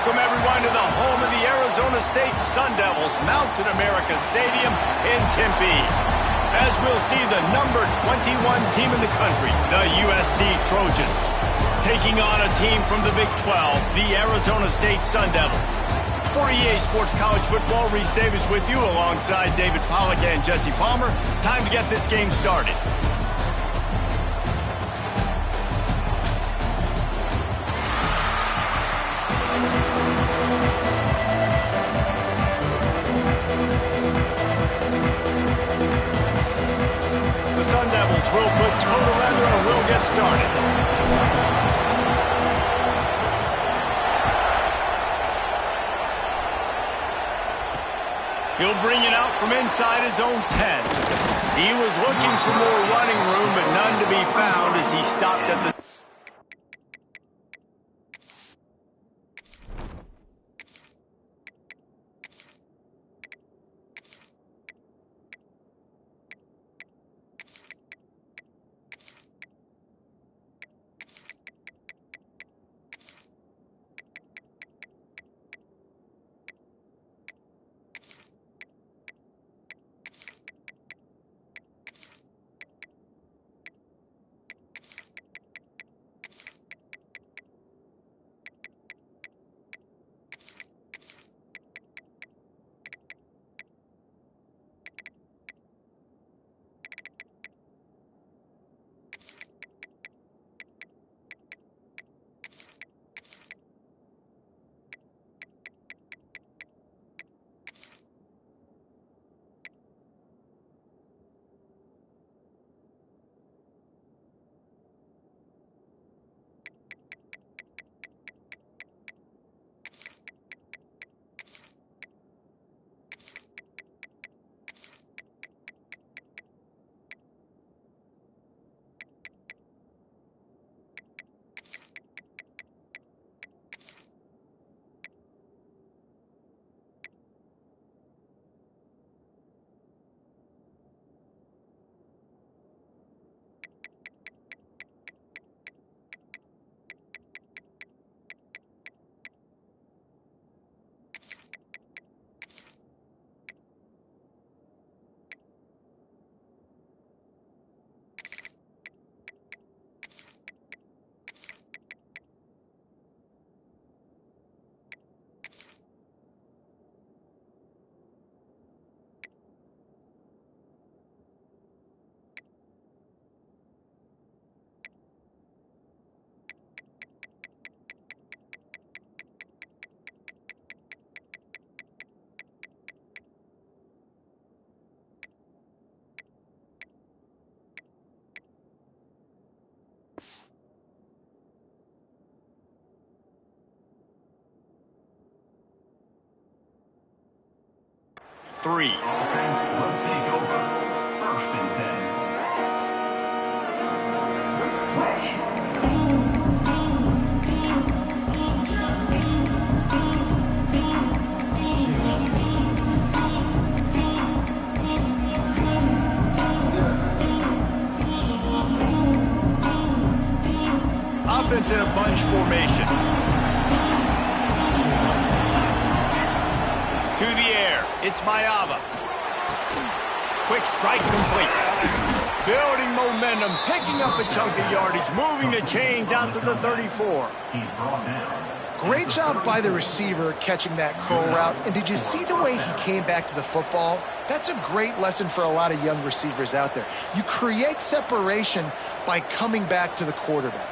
Welcome, everyone, to the home of the Arizona State Sun Devils, Mountain America Stadium in Tempe. As we'll see the number 21 team in the country, the USC Trojans, taking on a team from the Big 12, the Arizona State Sun Devils. For EA Sports College Football, Reese Davis with you alongside David Pollack and Jesse Palmer. Time to get this game started. We'll put total leather and we'll get started. He'll bring it out from inside his own 10. He was looking for more running room, but none to be found as he stopped at the... Three. Offense will take over. First and 10. Offense in a bunch formation. To the air, it's Mayava. Quick strike complete. Building momentum, picking up a chunk of yardage, moving the chains out to the 34. He's brought down. Great job by the receiver catching that curl route. And did you see the way he came back to the football? That's a great lesson for a lot of young receivers out there. You create separation by coming back to the quarterback.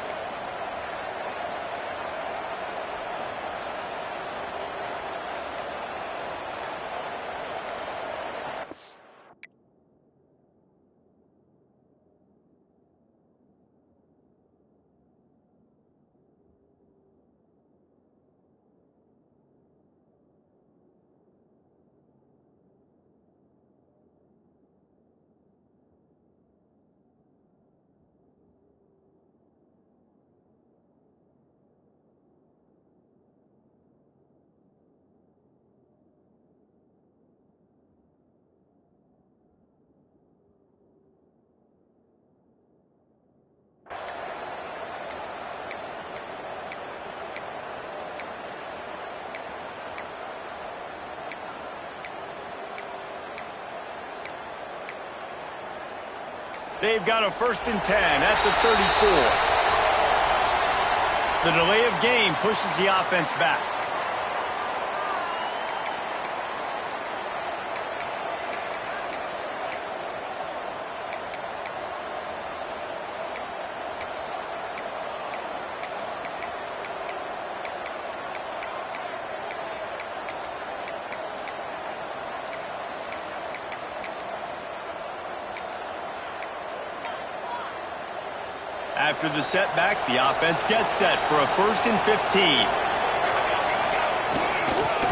They've got a 1st and 10 at the 34. The delay of game pushes the offense back. After the setback, the offense gets set for a 1st and 15.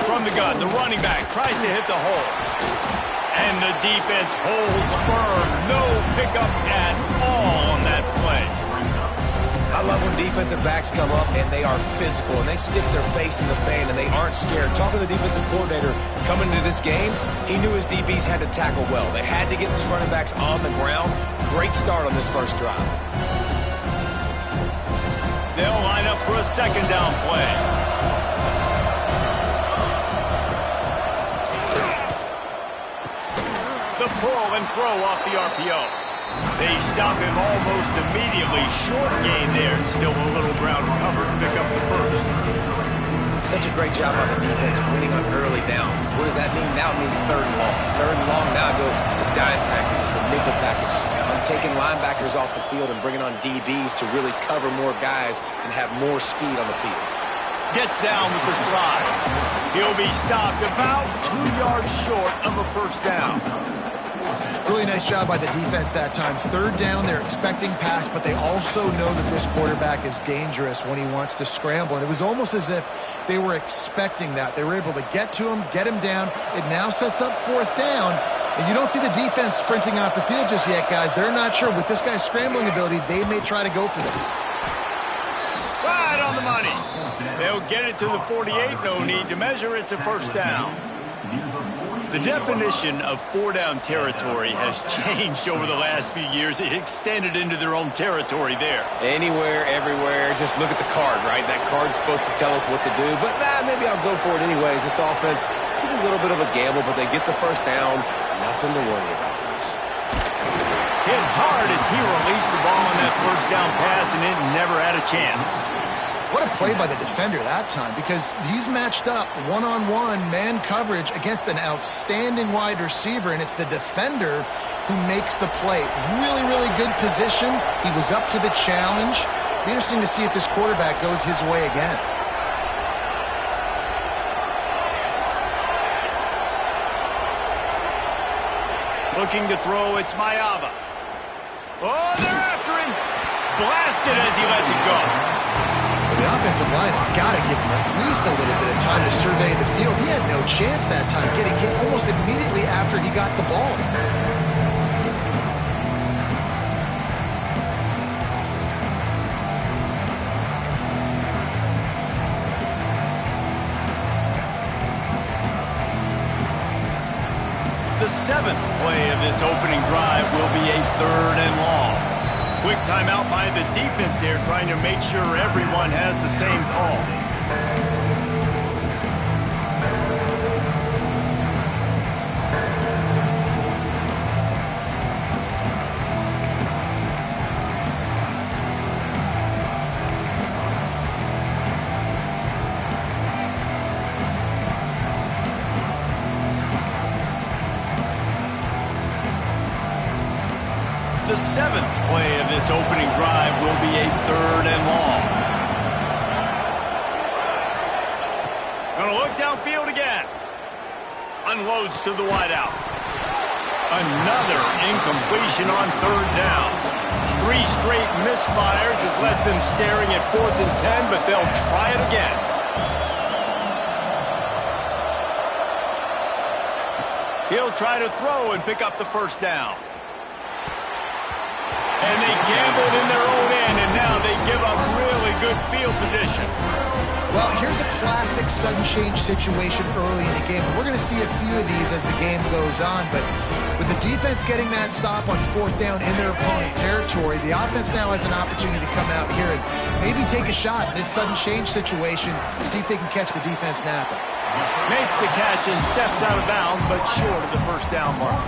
From the gun, the running back tries to hit the hole. And the defense holds firm. No pickup at all on that play. I love when defensive backs come up and they are physical and they stick their face in the fan and they aren't scared. Talking to the defensive coordinator coming into this game, he knew his DBs had to tackle well. They had to get these running backs on the ground. Great start on this first drive. They'll line up for a 2nd down play. The pull and throw off the RPO. They stop him almost immediately. Short gain there, and still a little ground to cover to pick up the 1st. Such a great job by the defense winning on early downs. What does that mean? Now it means 3rd and long. 3rd and long, now go to dime packages, to nickel packages. I'm taking linebackers off the field and bringing on DBs to really cover more guys and have more speed on the field. Gets down with the slide. He'll be stopped about 2 yards short of a 1st down. Really nice job by the defense that time. 3rd down, they're expecting pass, but they also know that this quarterback is dangerous when he wants to scramble. And it was almost as if they were expecting that. They were able to get to him, get him down. It now sets up 4th down. And you don't see the defense sprinting off the field just yet, guys. They're not sure. With this guy's scrambling ability, they may try to go for this. Right on the money. They'll get it to the 48. No need to measure. It's a 1st down. The definition of 4-down territory has changed over the last few years. It extended into their own territory there. Anywhere, everywhere, just look at the card, right? That card's supposed to tell us what to do, but maybe I'll go for it anyways. This offense took a little bit of a gamble, but they get the 1st down. Nothing to worry about, please. Hit hard as he released the ball on that 1st down pass, and it never had a chance. What a play by the defender that time, because he's matched up one-on-one man coverage against an outstanding wide receiver, and it's the defender who makes the play. Really, really good position. He was up to the challenge. Be interesting to see if this quarterback goes his way again. Looking to throw, it's Mayava. Oh, they're after him. Blasted as he lets it go. The offensive line has got to give him at least a little bit of time to survey the field. He had no chance that time, getting hit almost immediately after he got the ball. The 7th play of this opening drive will be a 3rd and long. Quick timeout by the defense there, trying to make sure everyone has the same call. The 7th play of this opening drive will be a 3rd and long. Gonna look downfield again. Unloads to the wideout. Another incompletion on 3rd down. 3 straight misfires has left them staring at 4th and 10, but they'll try it again. He'll try to throw and pick up the 1st down. And they gambled in their own end, and now they give up really good field position. Well, here's a classic sudden change situation early in the game. We're going to see a few of these as the game goes on, but with the defense getting that stop on 4th down in their opponent territory, the offense now has an opportunity to come out here and maybe take a shot in this sudden change situation, see if they can catch the defense napping. Makes the catch and steps out of bounds, but short of the 1st down mark.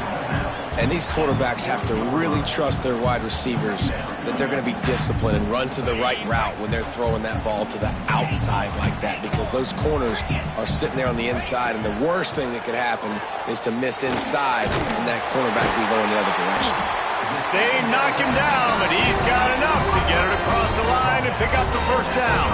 And these quarterbacks have to really trust their wide receivers that they're going to be disciplined and run to the right route when they're throwing that ball to the outside like that, because those corners are sitting there on the inside, and the worst thing that could happen is to miss inside and that cornerback be going the other direction. They knock him down, but he's got enough to get it across the line and pick up the first down.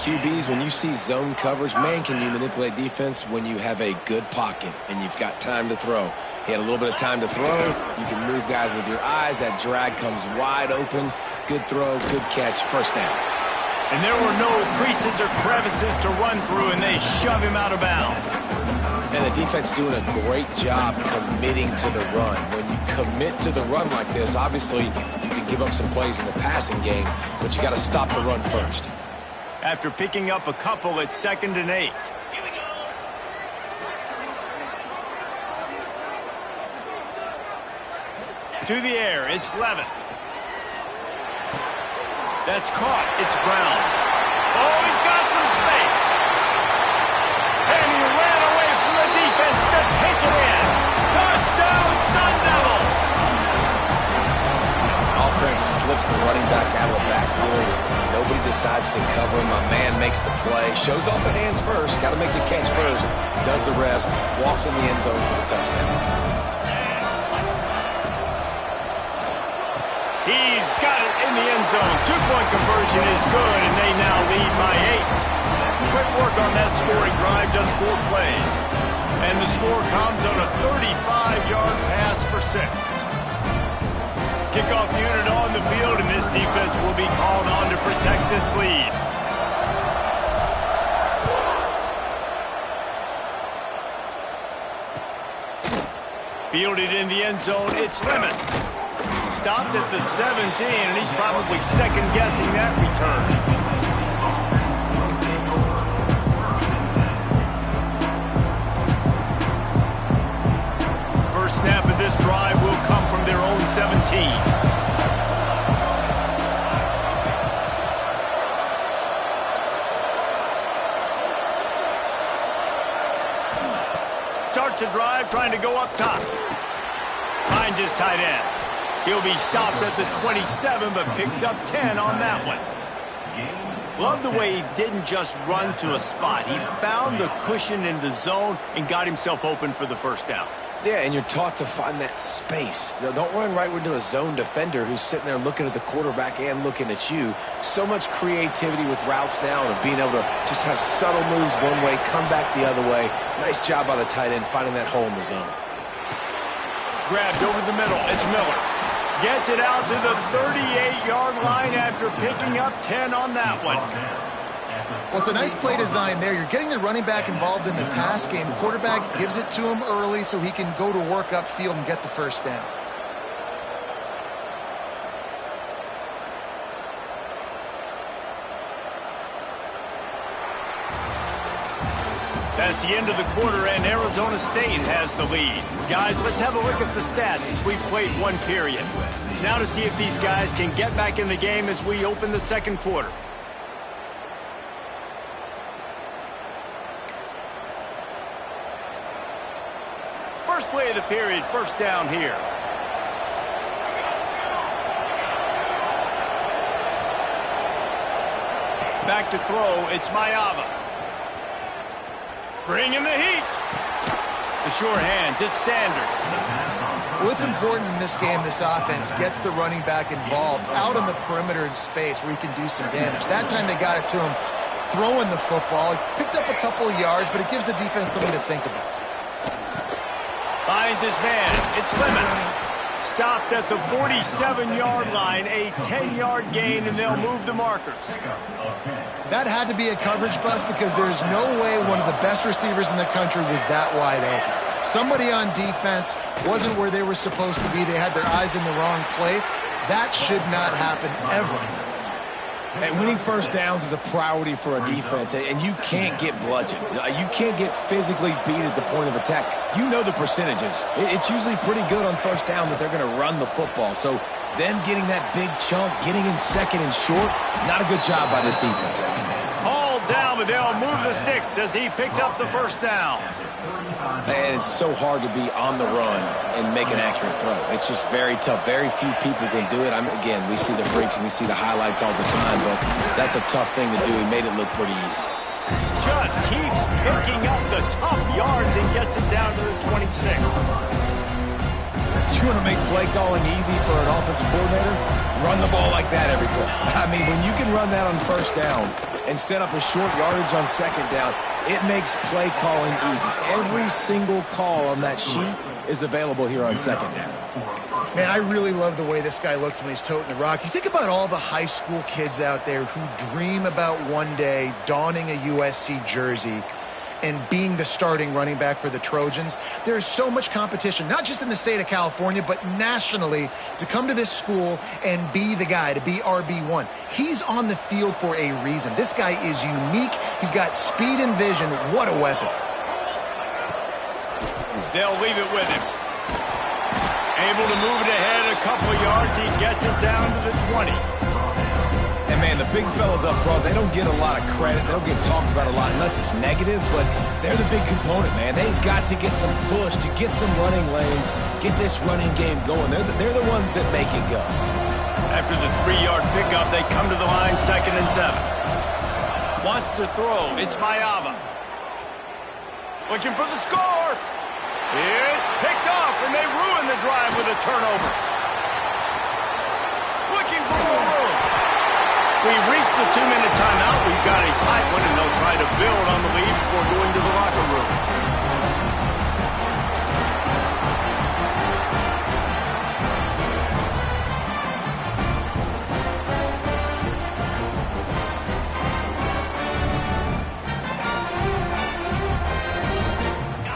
QBs, when you see zone coverage, man, can you manipulate defense when you have a good pocket and you've got time to throw. He had a little bit of time to throw. You can move guys with your eyes. That drag comes wide open. Good throw, good catch, first down. And there were no creases or crevices to run through, and they shove him out of bounds. And the defense doing a great job committing to the run. When you commit to the run like this, obviously you can give up some plays in the passing game, but you got to stop the run first. After picking up a couple at 2nd and 8. To the air, it's Levitt. That's caught, it's Brown. Oh, he's got some space. And he ran away from the defense to take it in. Touchdown, Sun Devils! Offense slips the running back out of the backfield. Nobody decides to cover him. My man makes the play. Shows off the hands first. Got to make the catch first. Does the rest. Walks in the end zone for the touchdown. He's got it in the end zone. 2-point conversion is good, and they now lead by 8. Quick work on that scoring drive, just 4 plays. And the score comes on a 35-yard pass for 6. Kickoff unit on the field, and this defense will be called on to protect this lead. Fielded in the end zone, it's Lemon. Stopped at the 17, and he's probably second-guessing that return. First snap of this drive will come from their own 17. Starts a drive trying to go up top. Finds his tight end. He'll be stopped at the 27, but picks up 10 on that one. Love the way he didn't just run to a spot. He found the cushion in the zone and got himself open for the first down. Yeah, and you're taught to find that space. Don't run right into a zone defender who's sitting there looking at the quarterback and looking at you. So much creativity with routes now and being able to just have subtle moves one way, come back the other way. Nice job by the tight end finding that hole in the zone. Grabbed over the middle. It's Miller. Gets it out to the 38-yard line after picking up 10 on that one. Well, it's a nice play design there. You're getting the running back involved in the pass game. Quarterback gives it to him early so he can go to work upfield and get the first down. That's the end of the quarter, and Arizona State has the lead. Guys, let's have a look at the stats as we've played one period. Now to see if these guys can get back in the game as we open the second quarter. First play of the period, first down here. Back to throw, it's Mayava. Bringing the heat. The sure hands, it's Sanders. Well, it's important in this game, this offense gets the running back involved out on the perimeter in space where he can do some damage. That time they got it to him throwing the football. He picked up a couple of yards, but it gives the defense something to think about. Finds his man. It's Lemon. Stopped at the 47-yard line. A 10-yard gain, and they'll move the markers. That had to be a coverage bust because there is no way one of the best receivers in the country was that wide open. Somebody on defense wasn't where they were supposed to be. They had their eyes in the wrong place. That should not happen ever. And winning first downs is a priority for a defense, and you can't get bludgeoned. You can't get physically beat at the point of attack. You know the percentages. It's usually pretty good on first down that they're going to run the football. So them getting that big chunk, getting in second and short, not a good job by this defense. All down, but they'll move the sticks as he picks up the first down. And it's so hard to be on the run and make an accurate throw. It's just very tough. Very few people can do it. Again, we see the freaks and we see the highlights all the time, but that's a tough thing to do. He made it look pretty easy. Just keeps picking up the tough yards and gets it down to the 26. You want to make play calling easy for an offensive coordinator? Run the ball like that every play. I mean, when you can run that on first down and set up a short yardage on second down, it makes play calling easy. Every single call on that sheet is available here on second down. Man, I really love the way this guy looks when he's toting the rock. You think about all the high school kids out there who dream about one day donning a USC jersey and being the starting running back for the Trojans. There's so much competition, not just in the state of California, but nationally, to come to this school and be the guy, to be RB1. He's on the field for a reason. This guy is unique. He's got speed and vision. What a weapon. They'll leave it with him. Able to move it ahead a couple of yards. He gets it down to the 20. And, man, the big fellas up front, they don't get a lot of credit. They don't get talked about a lot unless it's negative, but they're the big component, man. They've got to get some push, to get some running lanes, get this running game going. They're the ones that make it go. After the 3-yard pickup, they come to the line, 2nd and 7. Wants to throw. It's Mayava. Looking for the score. It's picked off, and they ruin the drive with a turnover. Looking for more room. We've reached the 2-minute timeout. We've got a tight one, and they'll try to build on the lead before going to the locker room.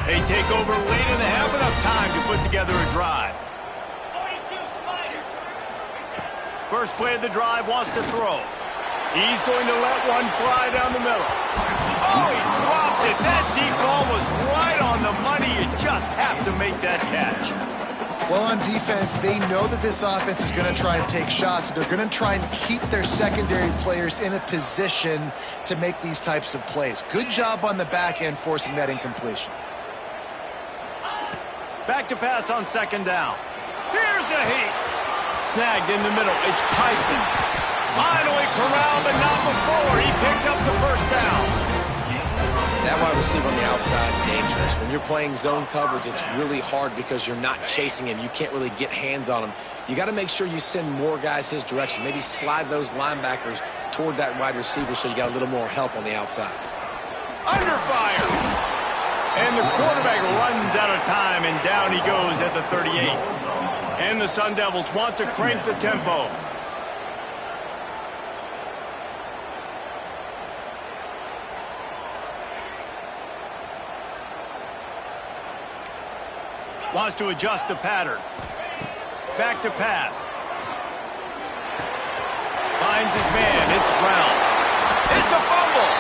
They take over late in the half, enough time to put together a drive. First play of the drive, wants to throw. He's going to let one fly down the middle. Oh, he dropped it. That deep ball was right on the money. You just have to make that catch. Well, on defense, they know that this offense is going to try and take shots. They're going to try and keep their secondary players in a position to make these types of plays. Good job on the back end forcing that incompletion. Back to pass on 2nd down. Here's a heat. Snagged in the middle. It's Tyson. Finally corralled, but not before. He picks up the first down. That wide receiver on the outside is dangerous. When you're playing zone coverage, it's really hard because you're not chasing him. You can't really get hands on him. You got to make sure you send more guys his direction. Maybe slide those linebackers toward that wide receiver so you got a little more help on the outside. Under fire. And the quarterback runs out of time, and down he goes at the 38. And the Sun Devils want to crank the tempo. Wants to adjust the pattern. Back to pass. Finds his man. It's Brown. It's a fumble.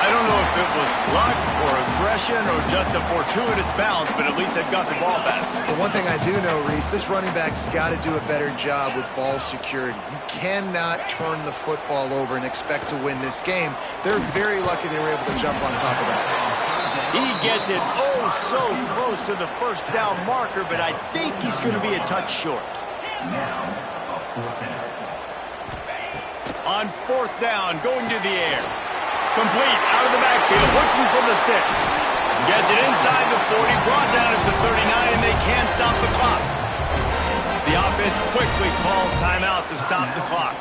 I don't know if it was luck or aggression or just a fortuitous bounce, but at least they've got the ball back. But one thing I do know, Reese, this running back's got to do a better job with ball security. You cannot turn the football over and expect to win this game. They're very lucky they were able to jump on top of that. He gets it so close to the first down marker, but I think he's going to be a touch short. On 4th down, going to the air. Complete, out of the backfield, looking for the sticks. Gets it inside the 40, brought down at the 39, and they can't stop the clock. The offense quickly calls timeout to stop the clock.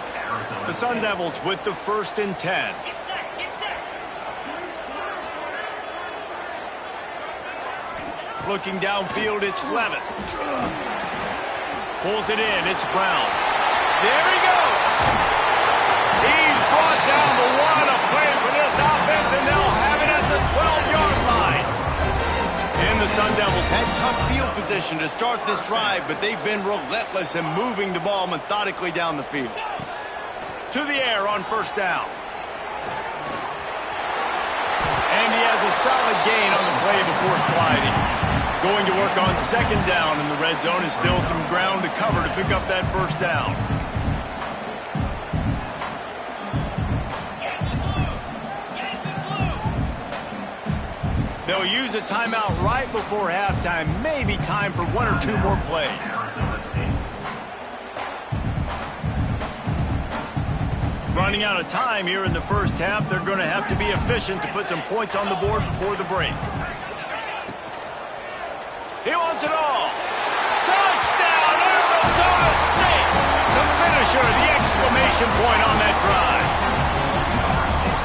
The Sun Devils with the 1st and 10. Looking downfield, it's Levitt. Pulls it in, it's Brown. There he goes. He's brought down the one. A play for this offense, and they'll have it at the 12-yard line. And the Sun Devils had tough field position to start this drive, but they've been relentless in moving the ball methodically down the field. To the air on 1st down. And he has a solid gain on the play before sliding. Going to work on 2nd down in the red zone, and still some ground to cover to pick up that 1st down. They'll use a timeout right before halftime. Maybe time for one or two more plays. Running out of time here in the first half. They're going to have to be efficient to put some points on the board before the break. He wants it all. Touchdown, Arizona State! The finisher, the exclamation point on that drive.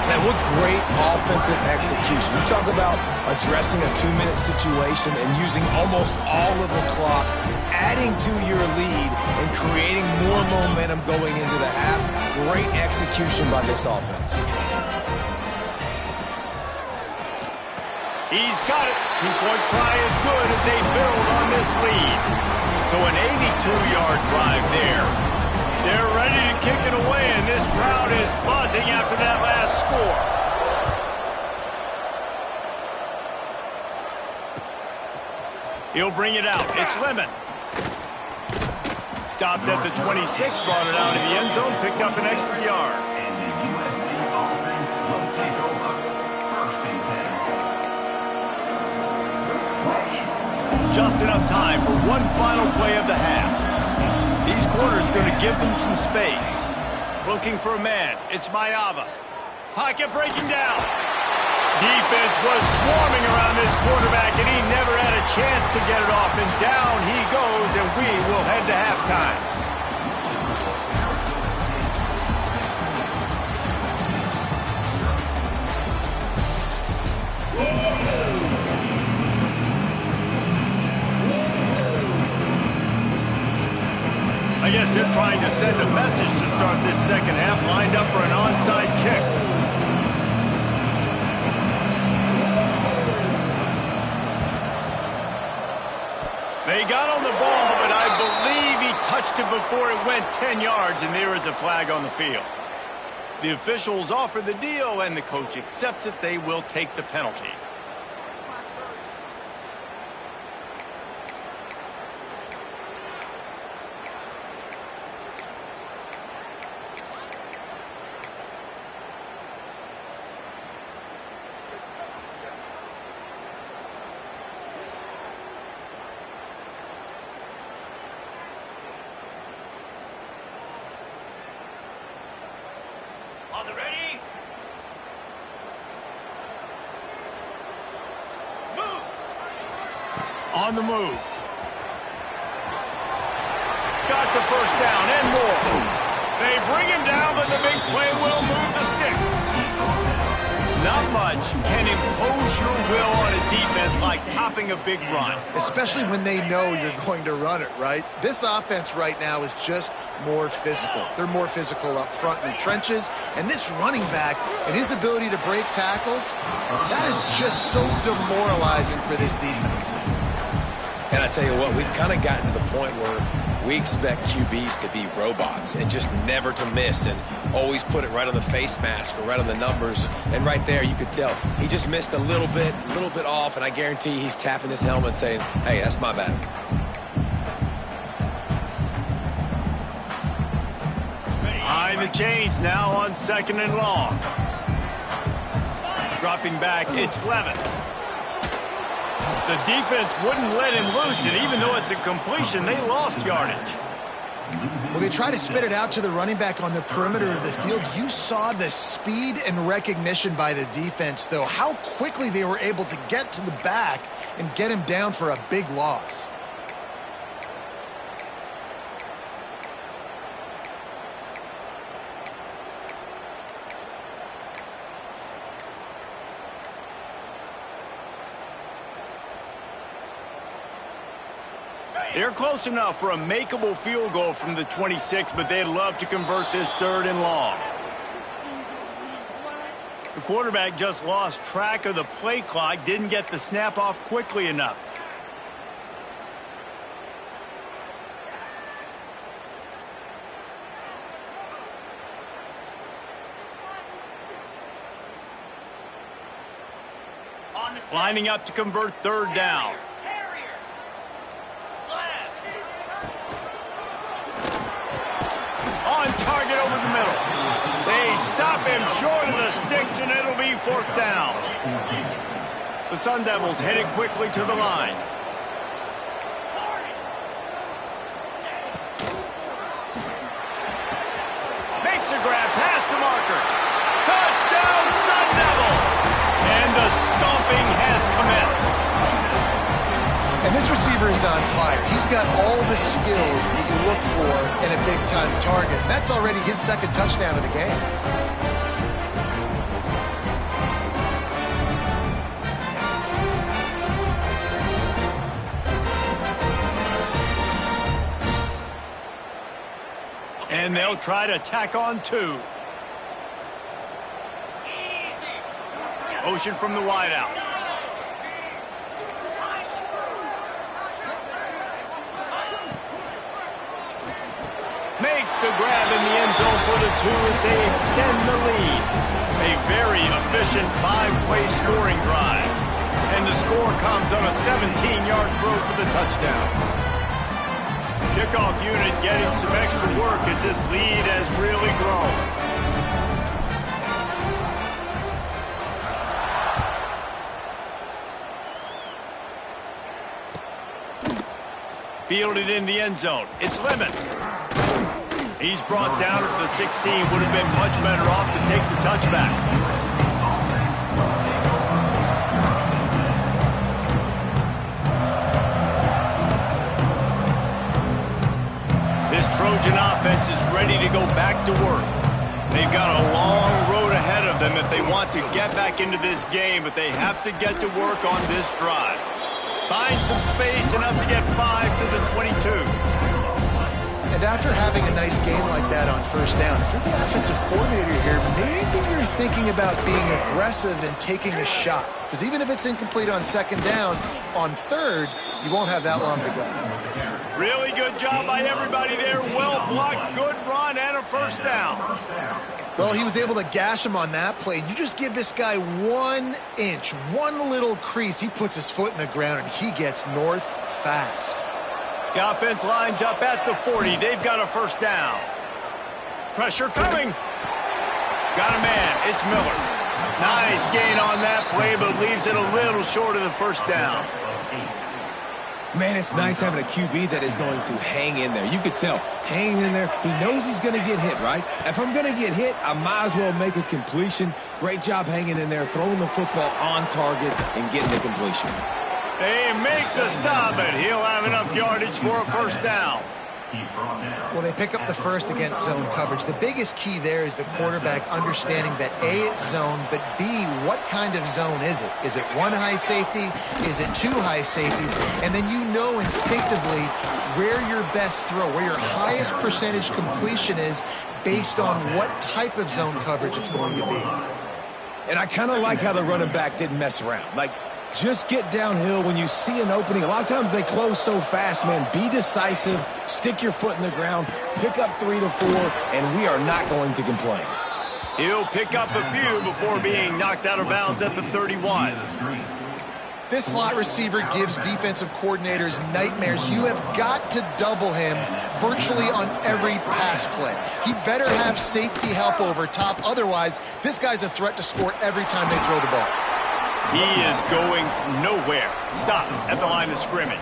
Man, what great offensive execution. You talk about addressing a 2-minute situation and using almost all of the clock, adding to your lead and creating more momentum going into the half. Great execution by this offense. He's got it. Two-point try is good as they build on this lead. So an 82-yard drive there. They're ready to kick it away, and this crowd is buzzing after that last score. He'll bring it out. It's Lemon. Stopped at the 26, brought it out of the end zone, picked up an extra yard. And the USC offense will take over. First and 10. Just enough time for one final play of the half. These corners going to give them some space. Looking for a man. It's Mayava. Pocket breaking down. Defense was swarming around this quarterback, and he never had a chance to get it off. And down he goes, and we will head to halftime. I guess they're trying to send a message to start this second half, lined up for an onside kick. They got on the ball, but I believe he touched it before it went 10 yards, and there is a flag on the field. The officials offer the deal, and the coach accepts it. They will take the penalty. On the ready. Moves. On the move. Got the first down and more. They bring him down, but the big play will move the sticks. Not much can impose your will on a defense like popping a big run. Especially when they know you're going to run it, right? This offense right now is just more physical. They're more physical up front in the trenches. And this running back and his ability to break tackles, that is just so demoralizing for this defense. And I tell you what, we've kind of gotten to the point where we expect QBs to be robots and just never to miss and always put it right on the face mask or right on the numbers. And right there, you could tell he just missed a little bit off, and I guarantee he's tapping his helmet saying, hey, that's my bad. Behind the chains now on 2nd and long. Dropping back, it's Levin. The defense wouldn't let him loose, and even though it's a completion, they lost yardage. Well, they try to spit it out to the running back on the perimeter of the field. You saw the speed and recognition by the defense, though, how quickly they were able to get to the back and get him down for a big loss. They're close enough for a makeable field goal from the 26, but they'd love to convert this 3rd and long. The quarterback just lost track of the play clock, didn't get the snap off quickly enough. Lining up to convert 3rd down. On target over the middle. They stop him short of the sticks, and it'll be 4th down. The Sun Devils headed quickly to the line. Makes a grab past the marker. Touchdown, Sun Devils! And the stomping has commenced. And this receiver is on fire. He's got all the skills that you look for in a big-time target. That's already his second touchdown of the game. And they'll try to tack on 2. Motion from the wideout. Makes the grab in the end zone for the 2 as they extend the lead. A very efficient 5-play scoring drive. And the score comes on a 17-yard throw for the touchdown. Kickoff unit getting some extra work as this lead has really grown. Fielded in the end zone. It's Lemon. He's brought down at the 16. Would have been much better off to take the touchback. Trojan offense is ready to go back to work. They've got a long road ahead of them if they want to get back into this game, but they have to get to work on this drive. Find some space, enough to get 5 to the 22. And after having a nice game like that on first down, if you're the offensive coordinator here, maybe you're thinking about being aggressive and taking a shot. Because even if it's incomplete on second down, on third, you won't have that long to go. Really good job by everybody there. Well blocked, good run, and a first down. Well, he was able to gash him on that play. You just give this guy 1 inch, one little crease. He puts his foot in the ground, and he gets north fast. The offense lines up at the 40. They've got a first down. Pressure coming. Got a man. It's Miller. Nice gain on that play, but leaves it a little short of the first down. Man, it's nice having a QB that is going to hang in there. You could tell, hanging in there, he knows he's going to get hit, right? If I'm going to get hit, I might as well make a completion. Great job hanging in there, throwing the football on target and getting the completion. They make the stop, and he'll have enough yardage for a first down. Well, they pick up the first against zone coverage. The biggest key there is the quarterback understanding that A, it's zone, but B, what kind of zone is it? Is it 1 high safety? Is it 2 high safeties? And then you know instinctively where your best throw, where your highest percentage completion is based on what type of zone coverage it's going to be. And I kind of like how the running back didn't mess around. Like, just get downhill when you see an opening. A lot of times they close so fast, man. Be decisive, stick your foot in the ground, pick up 3 to 4, and we are not going to complain. He'll pick up a few before being knocked out of bounds at the 31. This slot receiver gives defensive coordinators nightmares. You have got to double him virtually on every pass play. He better have safety help over top. Otherwise, this guy's a threat to score every time they throw the ball. He is going nowhere. Stop at the line of scrimmage.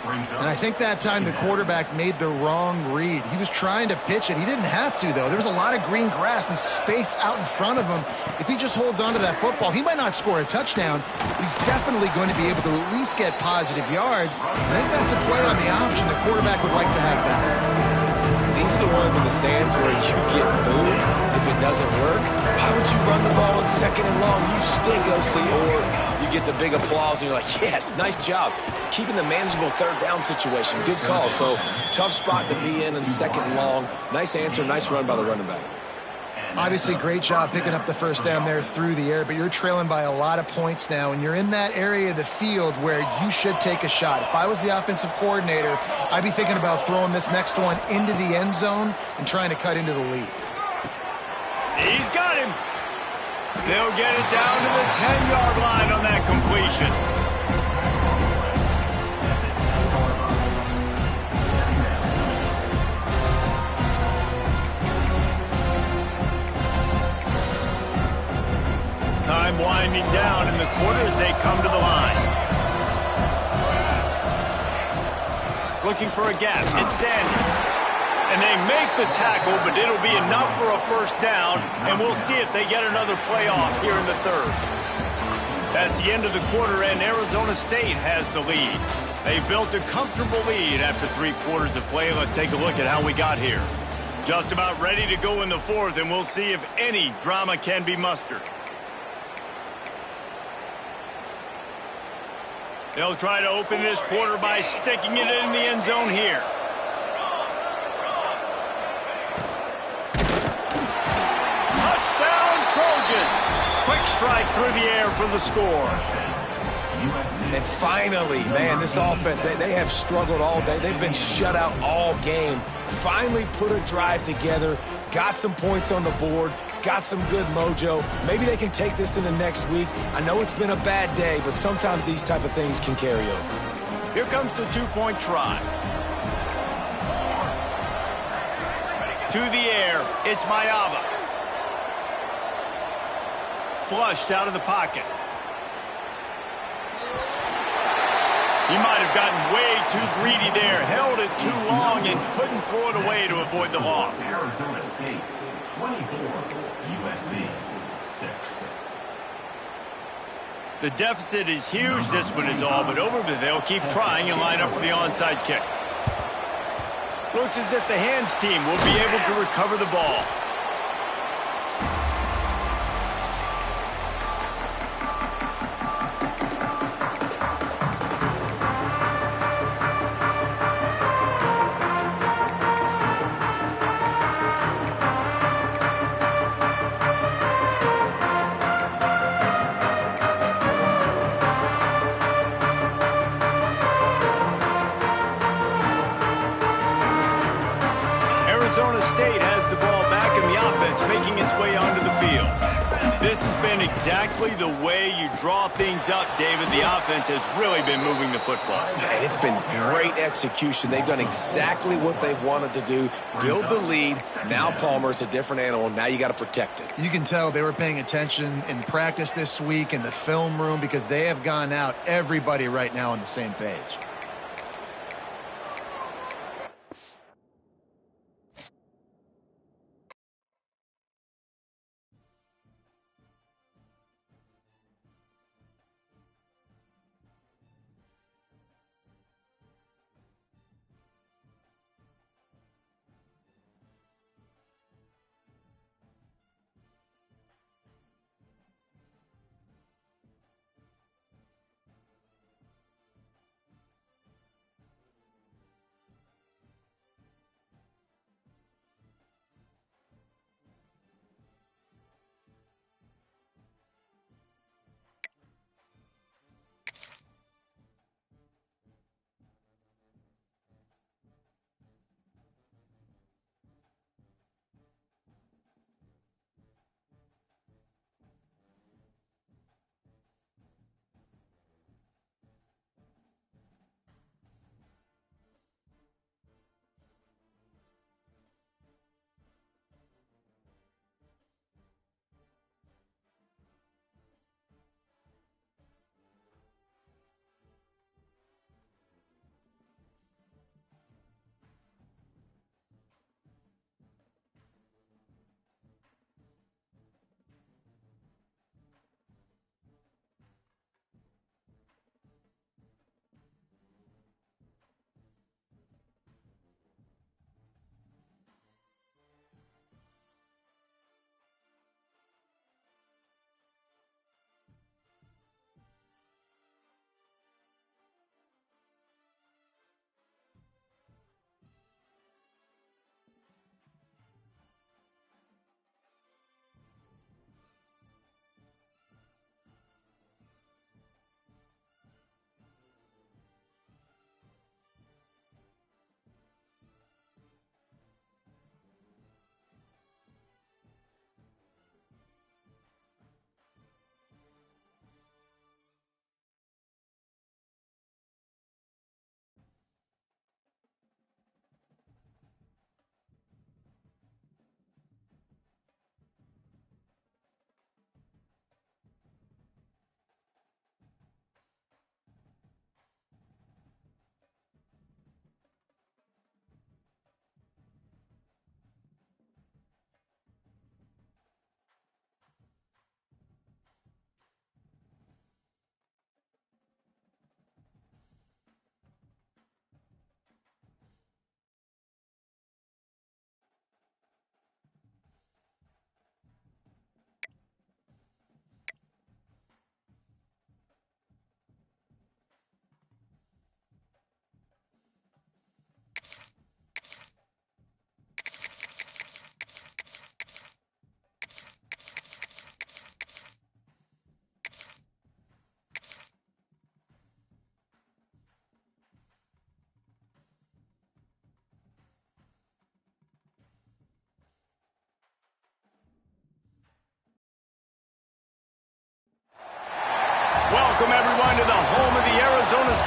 And I think that time the quarterback made the wrong read. He was trying to pitch it. He didn't have to, though. There was a lot of green grass and space out in front of him. If he just holds on to that football, he might not score a touchdown, but he's definitely going to be able to at least get positive yards. I think that's a play on the option the quarterback would like to have back. These are the ones in the stands where you get booed if it doesn't work. Why would you run the ball on second and long? You stink, OC. Or you get the big applause and you're like, yes, nice job. Keeping the manageable third down situation. Good call. So tough spot to be in second and long. Nice answer, nice run by the running back. Obviously, great job picking up the first down there through the air, but you're trailing by a lot of points now, and you're in that area of the field where you should take a shot. If I was the offensive coordinator, I'd be thinking about throwing this next one into the end zone and trying to cut into the lead. He's got him. They'll get it down to the 10-yard line on that completion. Time winds winding down in the quarter as they come to the line. Looking for a gap. It's Sanders. And they make the tackle, but it'll be enough for a first down, and we'll see if they get another play off here in the third. That's the end of the quarter, and Arizona State has the lead. They built a comfortable lead after 3 quarters of play. Let's take a look at how we got here. Just about ready to go in the fourth, and we'll see if any drama can be mustered. They'll try to open this quarter by sticking it in the end zone here. Touchdown, Trojans! Quick strike through the air for the score. And finally, man, this offense, they have struggled all day. They've been shut out all game. Finally put a drive together, got some points on the board, got some good mojo. Maybe they can take this into next week. I know it's been a bad day, but sometimes these type of things can carry over. Here comes the 2-point try. To the air, it's Mayava. Flushed out of the pocket. He might have gotten way too greedy there, held it too long, and couldn't throw it away to avoid the loss. Arizona State, 24, USC, 6. The deficit is huge. This one is all but over, but they'll keep trying and line up for the onside kick. Looks as if the hands team will be able to recover the ball. Arizona State has the ball back in the offense, making its way onto the field. This has been exactly the way you draw things up, David. The offense has really been moving the football. And it's been great execution. They've done exactly what they've wanted to do, build the lead. Now Palmer's a different animal. Now you got to protect it. You can tell they were paying attention in practice this week in the film room because they have gone out, everybody right now on the same page.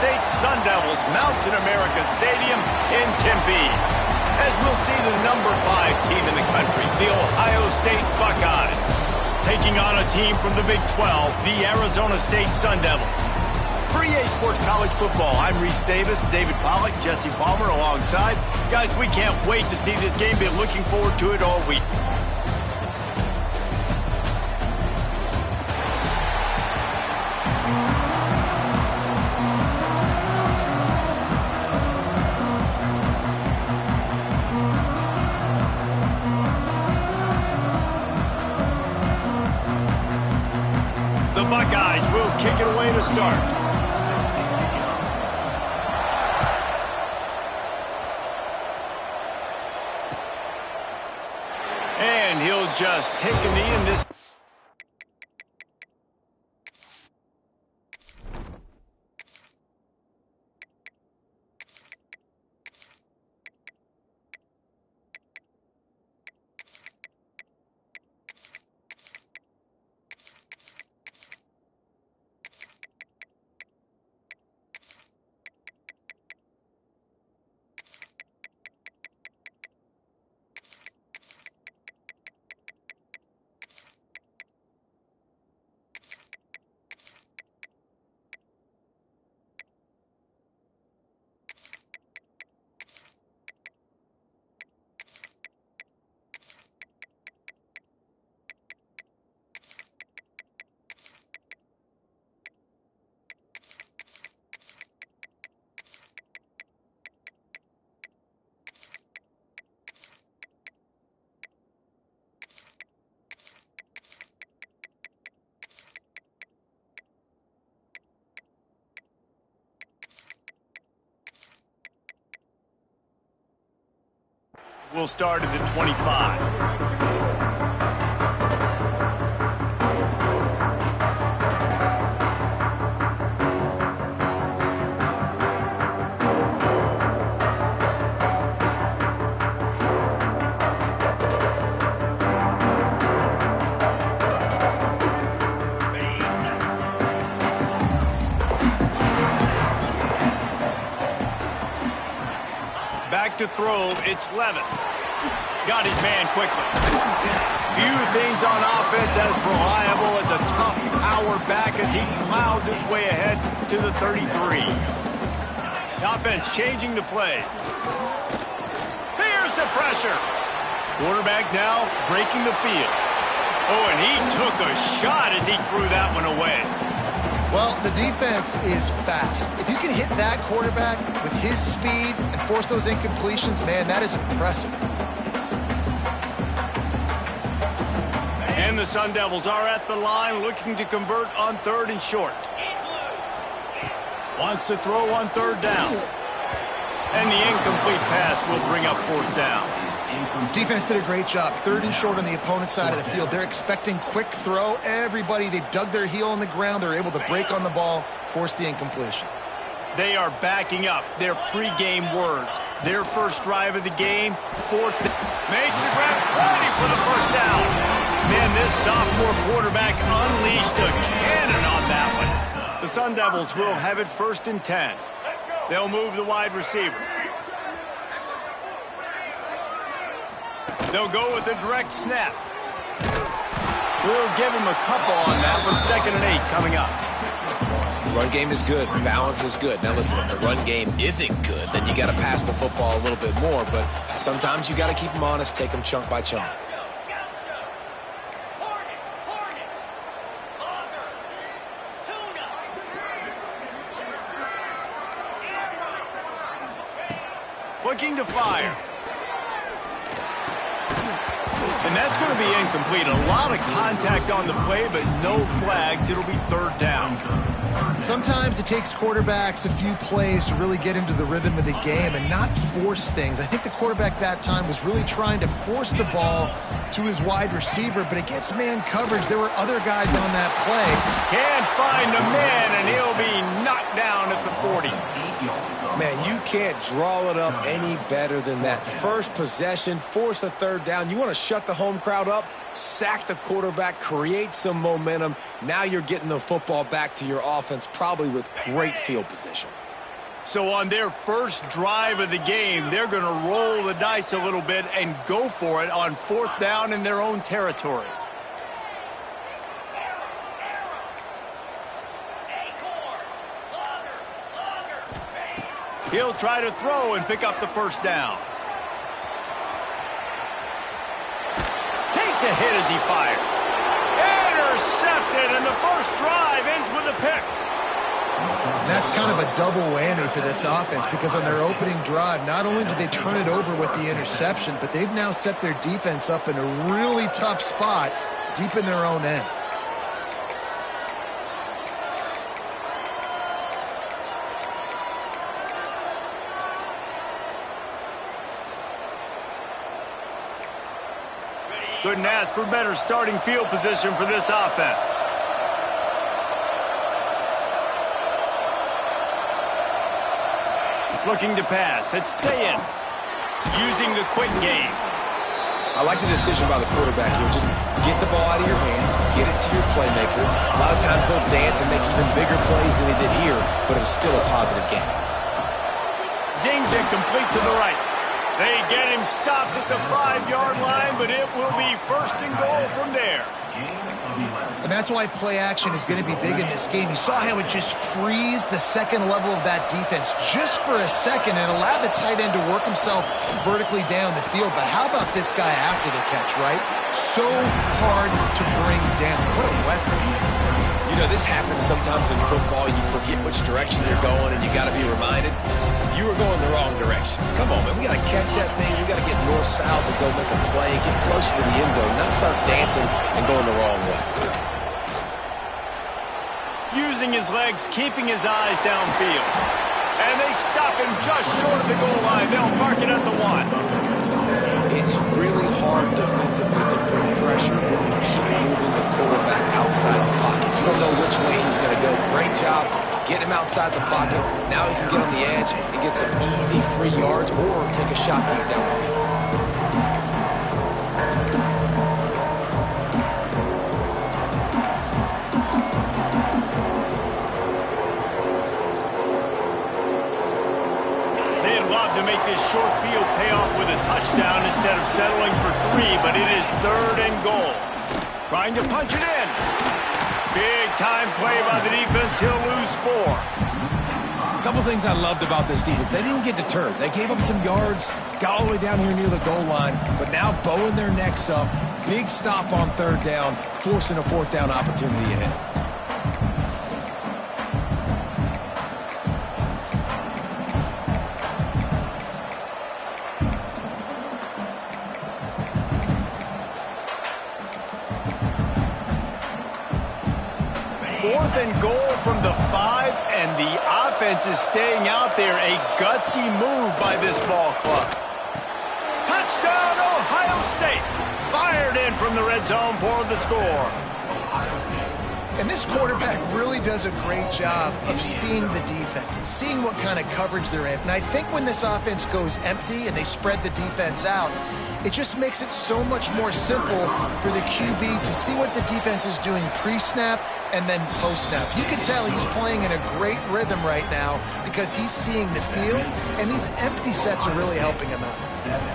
State Sun Devils mount in America Stadium in Tempe, as we'll see the number 5 team in the country, the Ohio State Buckeyes, taking on a team from the Big 12, the Arizona State Sun Devils. For EA Sports College Football, I'm Reese Davis, David Pollack, Jesse Palmer alongside. Guys, we can't wait to see this game. Been looking forward to it all week. The Buckeyes will kick it away to start. And he'll just take a knee in this. We'll start at the 25. Back to throw, it's Levin. Got his man quickly. Few things on offense as reliable as a tough power back as he plows his way ahead to the 33. The offense changing the play. Here's the pressure. Quarterback now breaking the field. Oh, and he took a shot as he threw that one away. Well, the defense is fast. If you can hit that quarterback with his speed and force those incompletions, man, that is impressive. And the Sun Devils are at the line looking to convert on 3rd and short. Wants to throw on 3rd down. And the incomplete pass will bring up 4th down. Defense did a great job. 3rd and short on the opponent's side of the field. They're expecting quick throw. Everybody, they dug their heel on the ground. They're able to break on the ball, force the incompletion. They are backing up their pregame words. Their first drive of the game, 4th. Makes the grab, ready for the 1st down. Man, this sophomore quarterback unleashed a cannon on that one. The Sun Devils will have it 1st and 10. They'll move the wide receiver. They'll go with a direct snap. We'll give him a couple on that one. 2nd and 8 coming up. The run game is good. Balance is good. Now listen, if the run game isn't good, then you got to pass the football a little bit more. But sometimes you got to keep them honest, take them chunk by chunk. Looking to fire. And that's going to be incomplete. A lot of contact on the play, but no flags. It'll be 3rd down. Sometimes it takes quarterbacks a few plays to really get into the rhythm of the game and not force things. I think the quarterback that time was really trying to force the ball to his wide receiver, but against man coverage, there were other guys on that play. Can't find a man, and he'll be knocked down at the 40. Man, you can't draw it up any better than that. First possession, force a 3rd down. You want to shut the home crowd up, sack the quarterback, create some momentum. Now you're getting the football back to your offense, probably with great field position. So on their first drive of the game, they're going to roll the dice a little bit and go for it on 4th down in their own territory. He'll try to throw and pick up the first down. Takes a hit as he fires. Intercepted, and the first drive ends with a pick. And that's kind of a double whammy for this offense, because on their opening drive, not only did they turn it over with the interception, but they've now set their defense up in a really tough spot deep in their own end. Couldn't ask for better starting field position for this offense. Looking to pass. It's Sayin. Using the quick game. I like the decision by the quarterback here. Just get the ball out of your hands, get it to your playmaker. A lot of times they'll dance and make even bigger plays than he did here, but it was still a positive game. Zings it complete to the right. They get him stopped at the 5-yard line, but it will be 1st and goal from there. And that's why play action is going to be big in this game. You saw how it just frees the second level of that defense just for a second and allowed the tight end to work himself vertically down the field. But how about this guy after the catch, right? So hard to bring down. What a weapon. You know, this happens sometimes in football. You forget which direction you're going, and you got to be reminded you were going the wrong direction. Come on, man. We got to catch that thing. We got to get north-south and go make a play and get closer to the end zone, not start dancing and going the wrong way. Using his legs, keeping his eyes downfield. And they stop him just short of the goal line. They'll mark it at the 1. It's really hard defensively to bring pressure when you keep moving the quarterback outside the pocket. You don't know which way he's going to go. Great job getting him outside the pocket. Now he can get on the edge and get some easy free yards or take a shot deep down the field. To make this short field pay off with a touchdown instead of settling for 3, but it is 3rd and goal. Trying to punch it in. Big time play by the defense. He'll lose 4. A couple things I loved about this defense. They didn't get deterred. They gave up some yards, got all the way down here near the goal line, but now bowing their necks up. Big stop on 3rd down, forcing a 4th down opportunity ahead. And goal from the 5, and the offense is staying out there. A gutsy move by this ball club. Touchdown, Ohio State. Fired in from the red zone for the score. And this quarterback really does a great job of seeing the defense and seeing what kind of coverage they're in. And I think when this offense goes empty and they spread the defense out, it just makes it so much more simple for the QB to see what the defense is doing pre-snap and then post-snap. You can tell he's playing in a great rhythm right now because he's seeing the field, and these empty sets are really helping him out.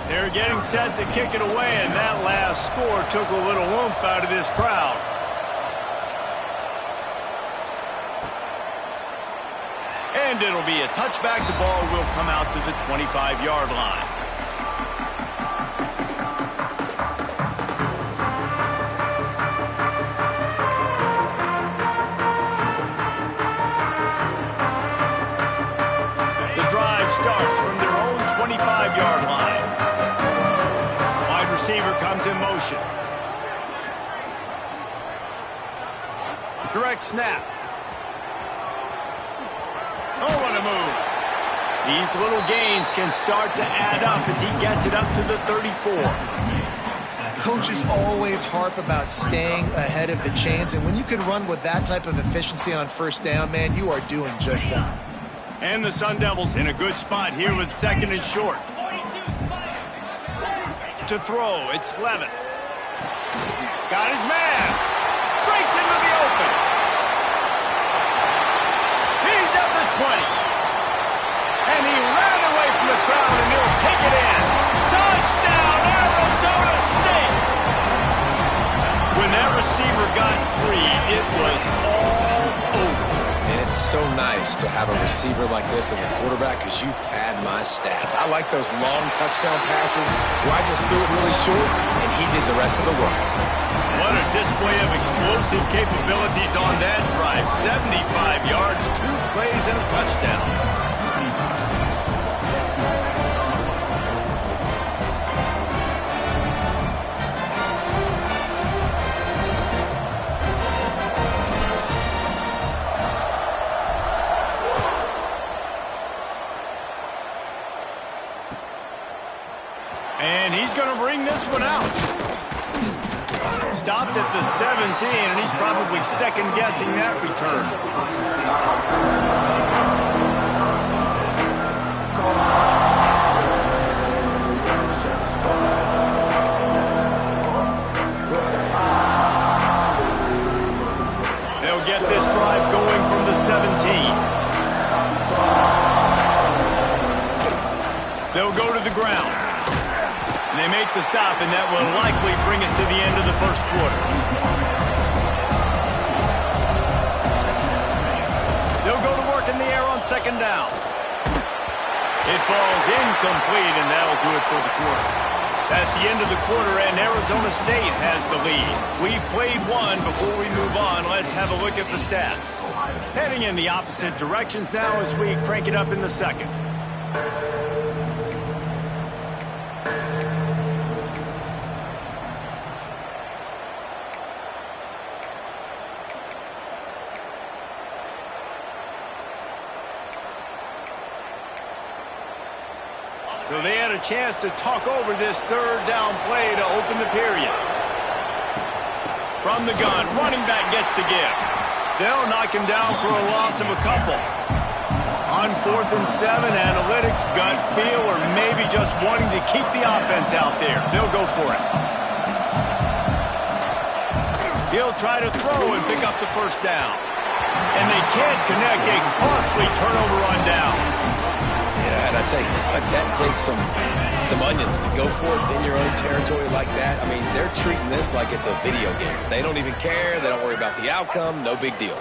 They're getting set to kick it away, and that last score took a little oomph out of this crowd. And it'll be a touchback. The ball will come out to the 25-yard line. Starts from their own 25-yard line. Wide receiver comes in motion. Direct snap. Oh, what a move. These little gains can start to add up as he gets it up to the 34. Coaches always harp about staying ahead of the chains, and when you can run with that type of efficiency on 1st down, man, you are doing just that. And the Sun Devils in a good spot here with 2nd and short. To throw, it's Levitt. Got his man. Breaks into the open. He's at the 20. crowd, and he'll take it in. Touchdown, Arizona State! When that receiver got free, it was all over. And it's so nice to have a receiver like this as a quarterback because you pad my stats. I like those long touchdown passes where I just threw it really short and he did the rest of the work. What a display of explosive capabilities on that drive. 75 yards, 2 plays, and a touchdown. And he's going to bring this one out. Stopped at the 17, and he's probably second-guessing that return. They'll get this drive going from the 17. They'll go to the ground. And they make the stop, and that will likely bring us to the end of the first quarter. They'll go to work in the air on second down. It falls incomplete, and that'll do it for the quarter. That's the end of the quarter, and Arizona State has the lead. We've played one. Before we move on, let's have a look at the stats. Heading in the opposite directions now as we crank it up in the second. So they had a chance to talk over this third down play to open the period. From the gun, running back gets the give. They'll knock him down for a loss of a couple. On 4th and 7, analytics, gut feel, or maybe just wanting to keep the offense out there. They'll go for it. He'll try to throw and pick up the first down. And they can't connect, a costly turnover on downs. Yeah, and I tell you what, that takes some onions to go for it in your own territory like that. I mean, they're treating this like it's a video game. They don't even care. They don't worry about the outcome. No big deal.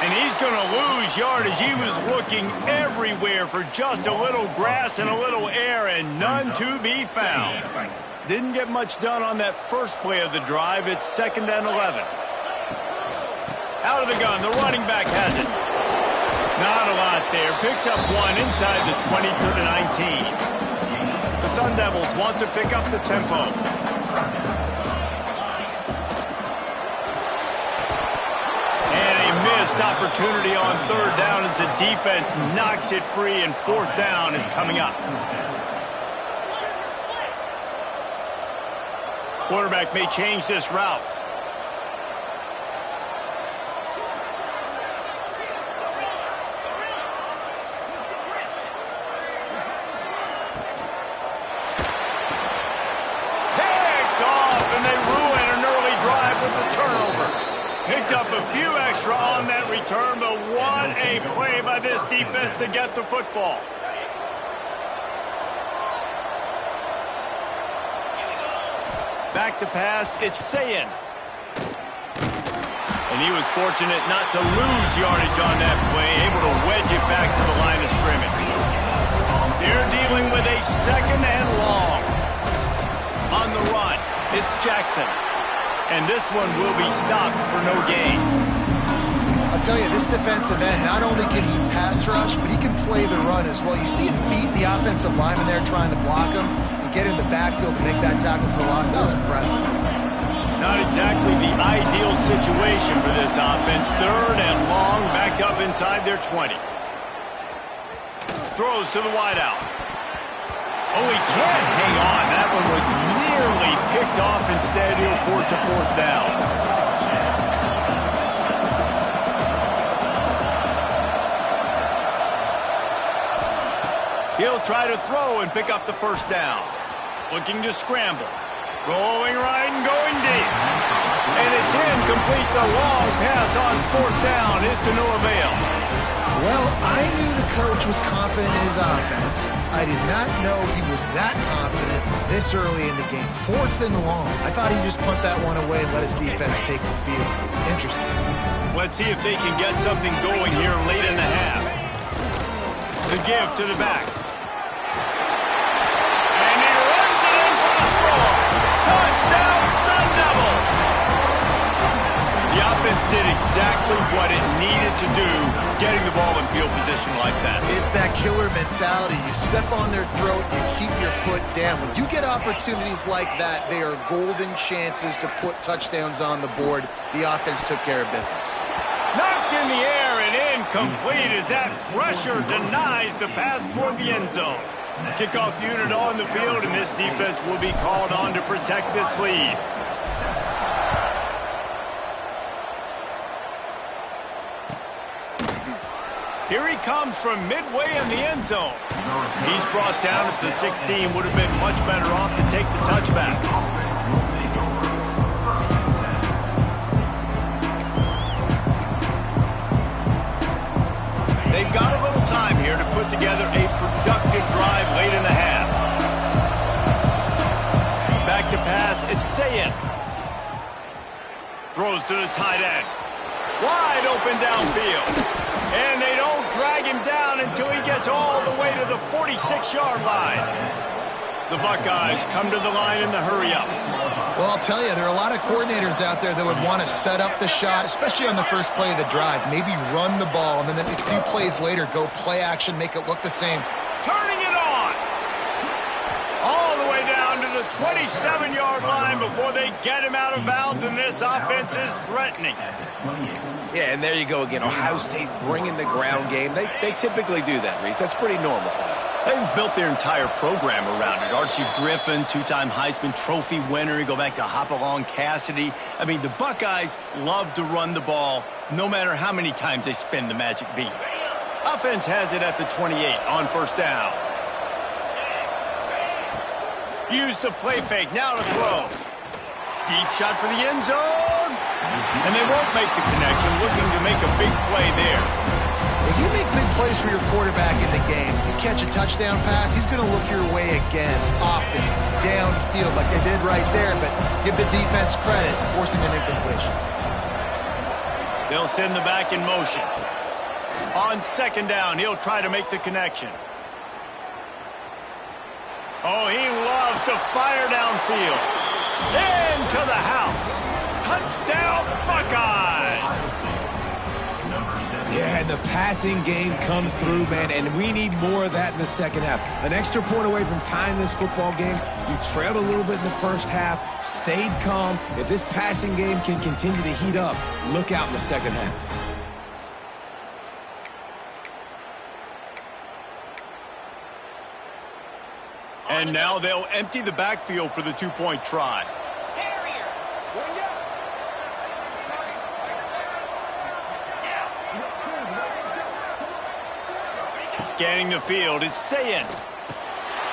And he's going to lose yardage. He was looking everywhere for just a little grass and a little air, and none to be found. Didn't get much done on that first play of the drive. It's 2nd and 11. Out of the gun, the running back has it. Not a lot there. Picks up one inside the 20 to the 19. The Sun Devils want to pick up the tempo. And a missed opportunity on 3rd down as the defense knocks it free, and 4th down is coming up. Quarterback may change this route. Picked up a few extra on that return, but what a play by this defense to get the football. Back to pass, it's Sayin. And he was fortunate not to lose yardage on that play, able to wedge it back to the line of scrimmage. They're dealing with a 2nd and long. On the run, it's Jackson. And this one will be stopped for no gain. I'll tell you, this defensive end, not only can he pass rush, but he can play the run as well. You see him beat the offensive lineman there trying to block him and get in the backfield to make that tackle for loss. That was impressive. Not exactly the ideal situation for this offense. 3rd and long, backed up inside their 20. Throws to the wideout. Oh, he can't hang on. That one was nearly picked off. Instead, he'll force a 4th down. He'll try to throw and pick up the 1st down. Looking to scramble. Rolling right and going deep. And it's incomplete. The long pass on 4th down is to no avail. Well, I knew the coach was confident in his offense. I did not know he was that confident this early in the game. 4th and long. I thought he'd just punt that one away and let his defense take the field. Interesting. Let's see if they can get something going here late in the half. The give to the back. And he runs it in for the score. Touchdown, Sun Devils! The offense did exactly what it needed to do, getting the ball in field position like that. It's that killer mentality. You step on their throat, you keep your foot down. When you get opportunities like that, they are golden chances to put touchdowns on the board. The offense took care of business. Knocked in the air and incomplete as that pressure denies the pass toward the end zone. Kickoff unit on the field, and this defense will be called on to protect this lead. Here he comes from midway in the end zone. He's brought down at the 16. Would have been much better off to take the touchback. They've got a little time here to put together a productive drive late in the half. Back to pass, it's Sayin. Throws to the tight end. Wide open downfield. And they don't drag him down until he gets all the way to the 46-yard line. The Buckeyes come to the line in the hurry-up. Well, I'll tell you, there are a lot of coordinators out there that would want to set up the shot, especially on the first play of the drive. Maybe run the ball, and then a few plays later, go play action, make it look the same. Turning it on. All the way down to the 27-yard line before they get him out of bounds, and this offense is threatening. Yeah, and there you go again. Ohio State bringing the ground game. They typically do that, Reese. That's pretty normal for them. They've built their entire program around it. Archie Griffin, 2-time Heisman Trophy winner. You go back to Hopalong Cassidy. I mean, the Buckeyes love to run the ball no matter how many times they spin the magic beat. Offense has it at the 28 on first down. Use the play fake. Now to throw. Deep shot for the end zone. And they won't make the connection, looking to make a big play there. If you make big plays for your quarterback in the game, you catch a touchdown pass, he's going to look your way again, often, downfield like they did right there, but give the defense credit, forcing an incompletion. They'll send the back in motion. On second down, he'll try to make the connection. Oh, he loves to fire downfield. Into the house. Touchdown, Buckeyes! Yeah, and the passing game comes through, man, and we need more of that in the second half. An extra point away from tying this football game. You trailed a little bit in the first half, stayed calm. If this passing game can continue to heat up, look out in the second half. And now they'll empty the backfield for the two-point try. Scanning the field, it's Sayin.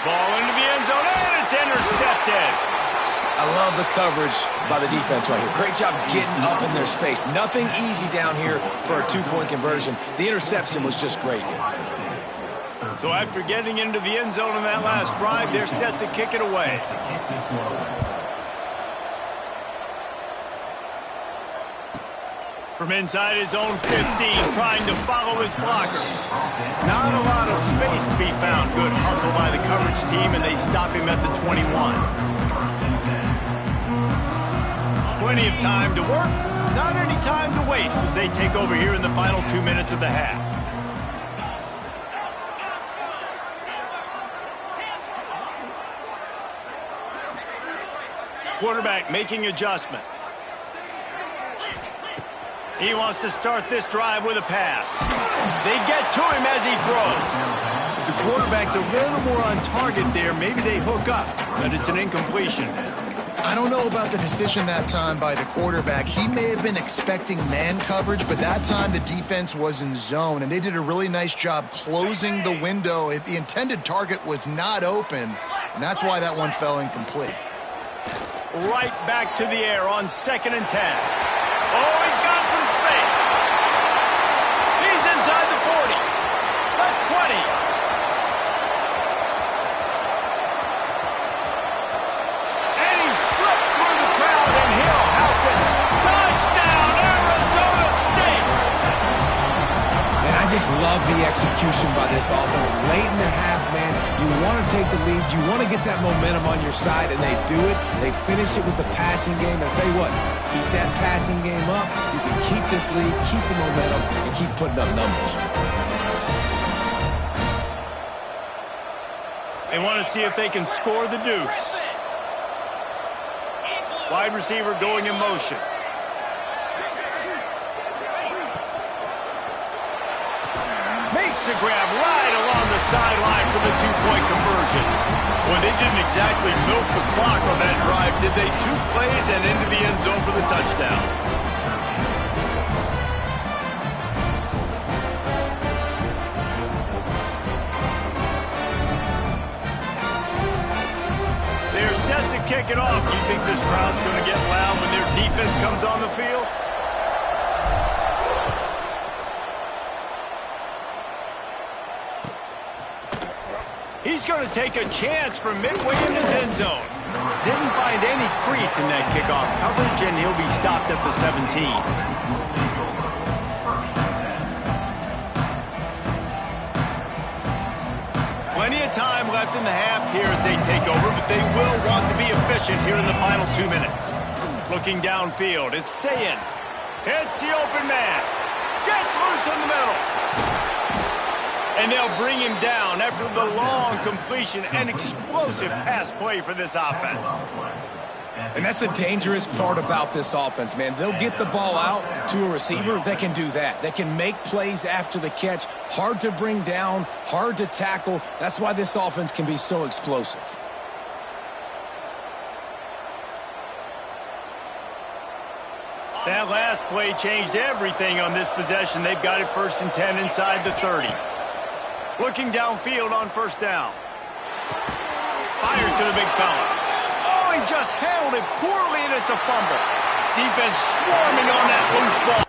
Ball into the end zone, and it's intercepted. I love the coverage by the defense right here. Great job getting up in their space. Nothing easy down here for a two-point conversion. The interception was just great here. So after getting into the end zone in that last drive, they're set to kick it away. From inside his own 15, trying to follow his blockers. Not a lot of space to be found. Good hustle by the coverage team, and they stop him at the 21. Plenty of time to work, not any time to waste as they take over here in the final 2 minutes of the half. Quarterback making adjustments. He wants to start this drive with a pass. They get to him as he throws. If the quarterback's a little more on target there, maybe they hook up, but it's an incompletion. I don't know about the decision that time by the quarterback. He may have been expecting man coverage, but that time the defense was in zone, and they did a really nice job closing the window. The intended target was not open, and that's why that one fell incomplete. Right back to the air on 2nd and 10. Oh, he's got some space. He's inside the 40. love the execution by this offense. Late in the half, man, you want to take the lead. You want to get that momentum on your side, and they do it. They finish it with the passing game. I'll tell you what, keep that passing game up. You can keep this lead, keep the momentum, and keep putting up numbers. They want to see if they can score the deuce. Wide receiver going in motion. Makes the grab right along the sideline for the two-point conversion. Well, they didn't exactly milk the clock on that drive, did they? 2 plays and into the end zone for the touchdown. They're set to kick it off. You think this crowd's going to get loud when their defense comes on the field? He's going to take a chance from midway in his end zone. Didn't find any crease in that kickoff coverage, and he'll be stopped at the 17. Plenty of time left in the half here as they take over, but they will want to be efficient here in the final 2 minutes. Looking downfield, it's Sayin. Hits the open man. Gets loose in the middle. And they'll bring him down after the long completion and explosive pass play for this offense. And that's the dangerous part about this offense, man. They'll get the ball out to a receiver. They can do that. They can make plays after the catch. Hard to bring down, hard to tackle. That's why this offense can be so explosive. That last play changed everything on this possession. They've got it 1st and 10 inside the 30. Looking downfield on 1st down. Fires to the big fella. Oh, he just handled it poorly, and it's a fumble. Defense swarming on that loose ball.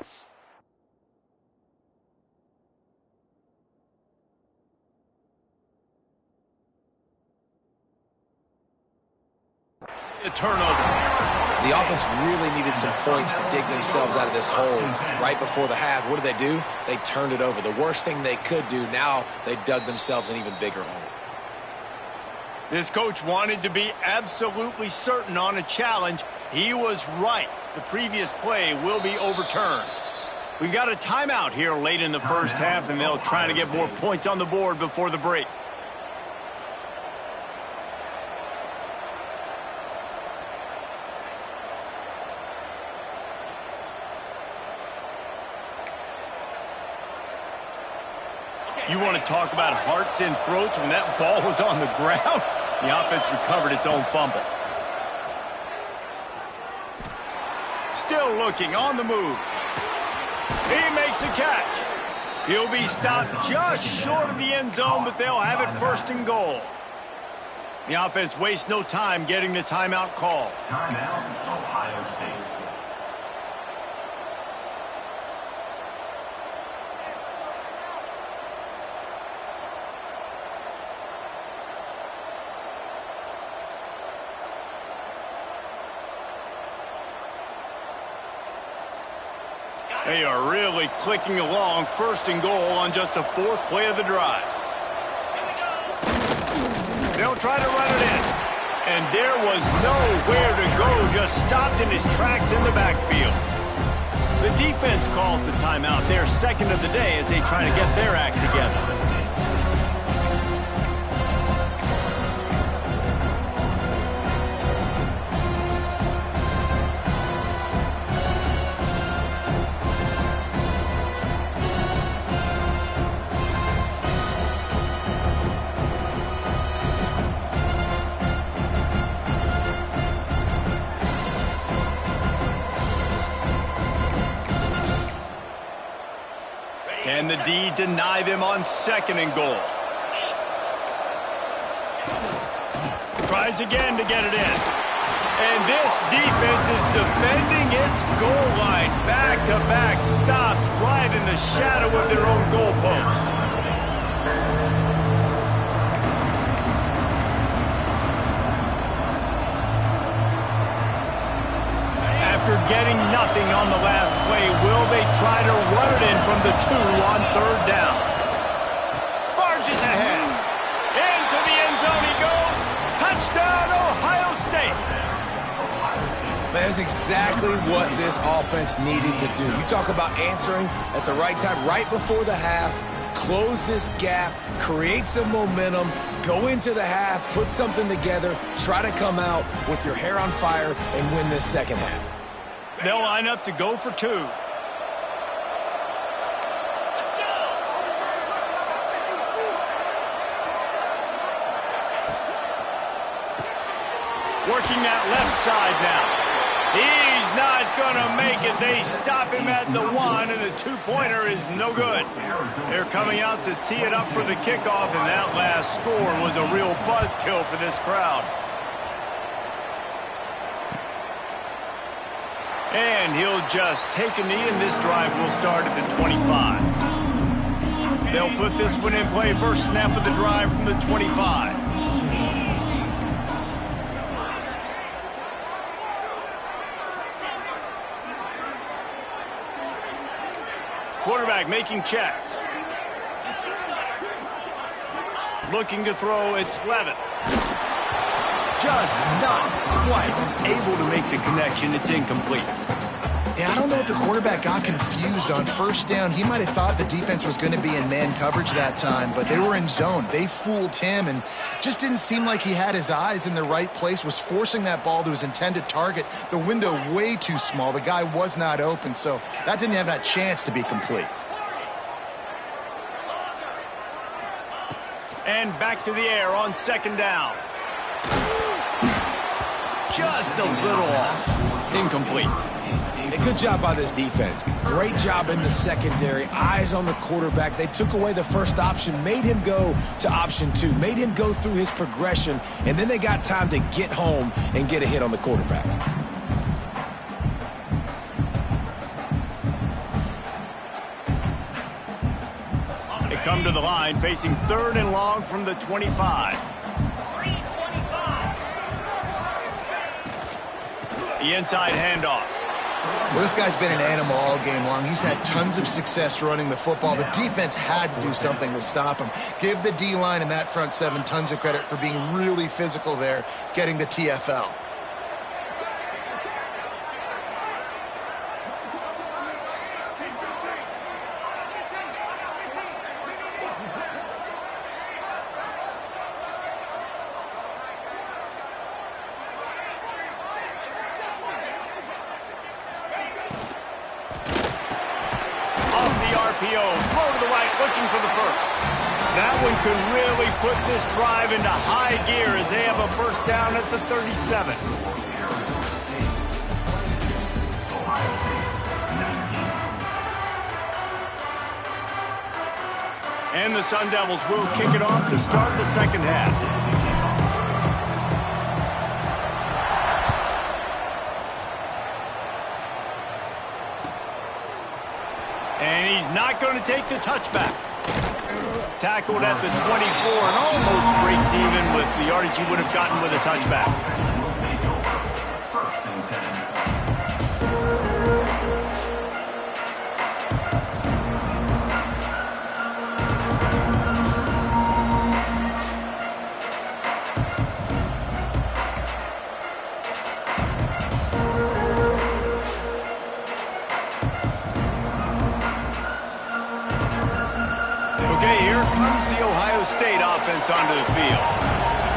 A turnover. The offense really needed some points to dig themselves out of this hole right before the half. What did they do? They turned it over. The worst thing they could do, now they dug themselves an even bigger hole. This coach wanted to be absolutely certain on a challenge. He was right. The previous play will be overturned. We've got a timeout here late in the first half, and they'll try to get more points on the board before the break. You want to talk about hearts and throats when that ball was on the ground? The offense recovered its own fumble. Still looking on the move. He makes the catch. He'll be stopped just short of the end zone, but they'll have it 1st and goal. The offense wastes no time getting the timeout call. Timeout, Ohio State. They are really clicking along. 1st and goal on just the 4th play of the drive. They'll try to run it in. And there was nowhere to go, just stopped in his tracks in the backfield. The defense calls the timeout, their 2nd of the day, as they try to get their act together. Can the D deny them on 2nd and goal? Tries again to get it in. And this defense is defending its goal line. Back-to-back stops right in the shadow of their own goalpost. After getting nothing on the last play, will they try to run it in from the 2 on 3rd down? That is exactly what this offense needed to do. You talk about answering at the right time, right before the half, close this gap, create some momentum, go into the half, put something together, try to come out with your hair on fire and win this second half. They'll line up to go for two. Working that left side now. He's not going to make it. They stop him at the one, and the two-pointer is no good. They're coming out to tee it up for the kickoff, and that last score was a real buzzkill for this crowd. And he'll just take a knee, and this drive will start at the 25. They'll put this one in play. First snap of the drive from the 25. Quarterback making checks. Looking to throw, it's Levitt. Just not quite able to make the connection. It's incomplete. Yeah, I don't know if the quarterback got confused on first down. He might have thought the defense was going to be in man coverage that time, but they were in zone. They fooled him and just didn't seem like he had his eyes in the right place, was forcing that ball to his intended target. The window way too small. The guy was not open, so that didn't have that chance to be complete. And back to the air on second down. Just a little off. Incomplete. A good job by this defense. Great job in the secondary. Eyes on the quarterback. They took away the first option, made him go to option two, made him go through his progression, and then they got time to get home and get a hit on the quarterback. They come to the line facing third and long from the 25. The inside handoff. Well, this guy's been an animal all game long. He's had tons of success running the football. The defense had to do something to stop him. Give the D-line and that front seven tons of credit for being really physical there, getting the TFL. Throw to the right, looking for the first. That one could really put this drive into high gear as they have a first down at the 37. And the Sun Devils will kick it off to start the second half. And he's not going to take the touchback. Tackled at the 24 and almost breaks even with the yardage he would have gotten with a touchback. Will take over. First and 10. Okay, here comes the Ohio State offense onto the field.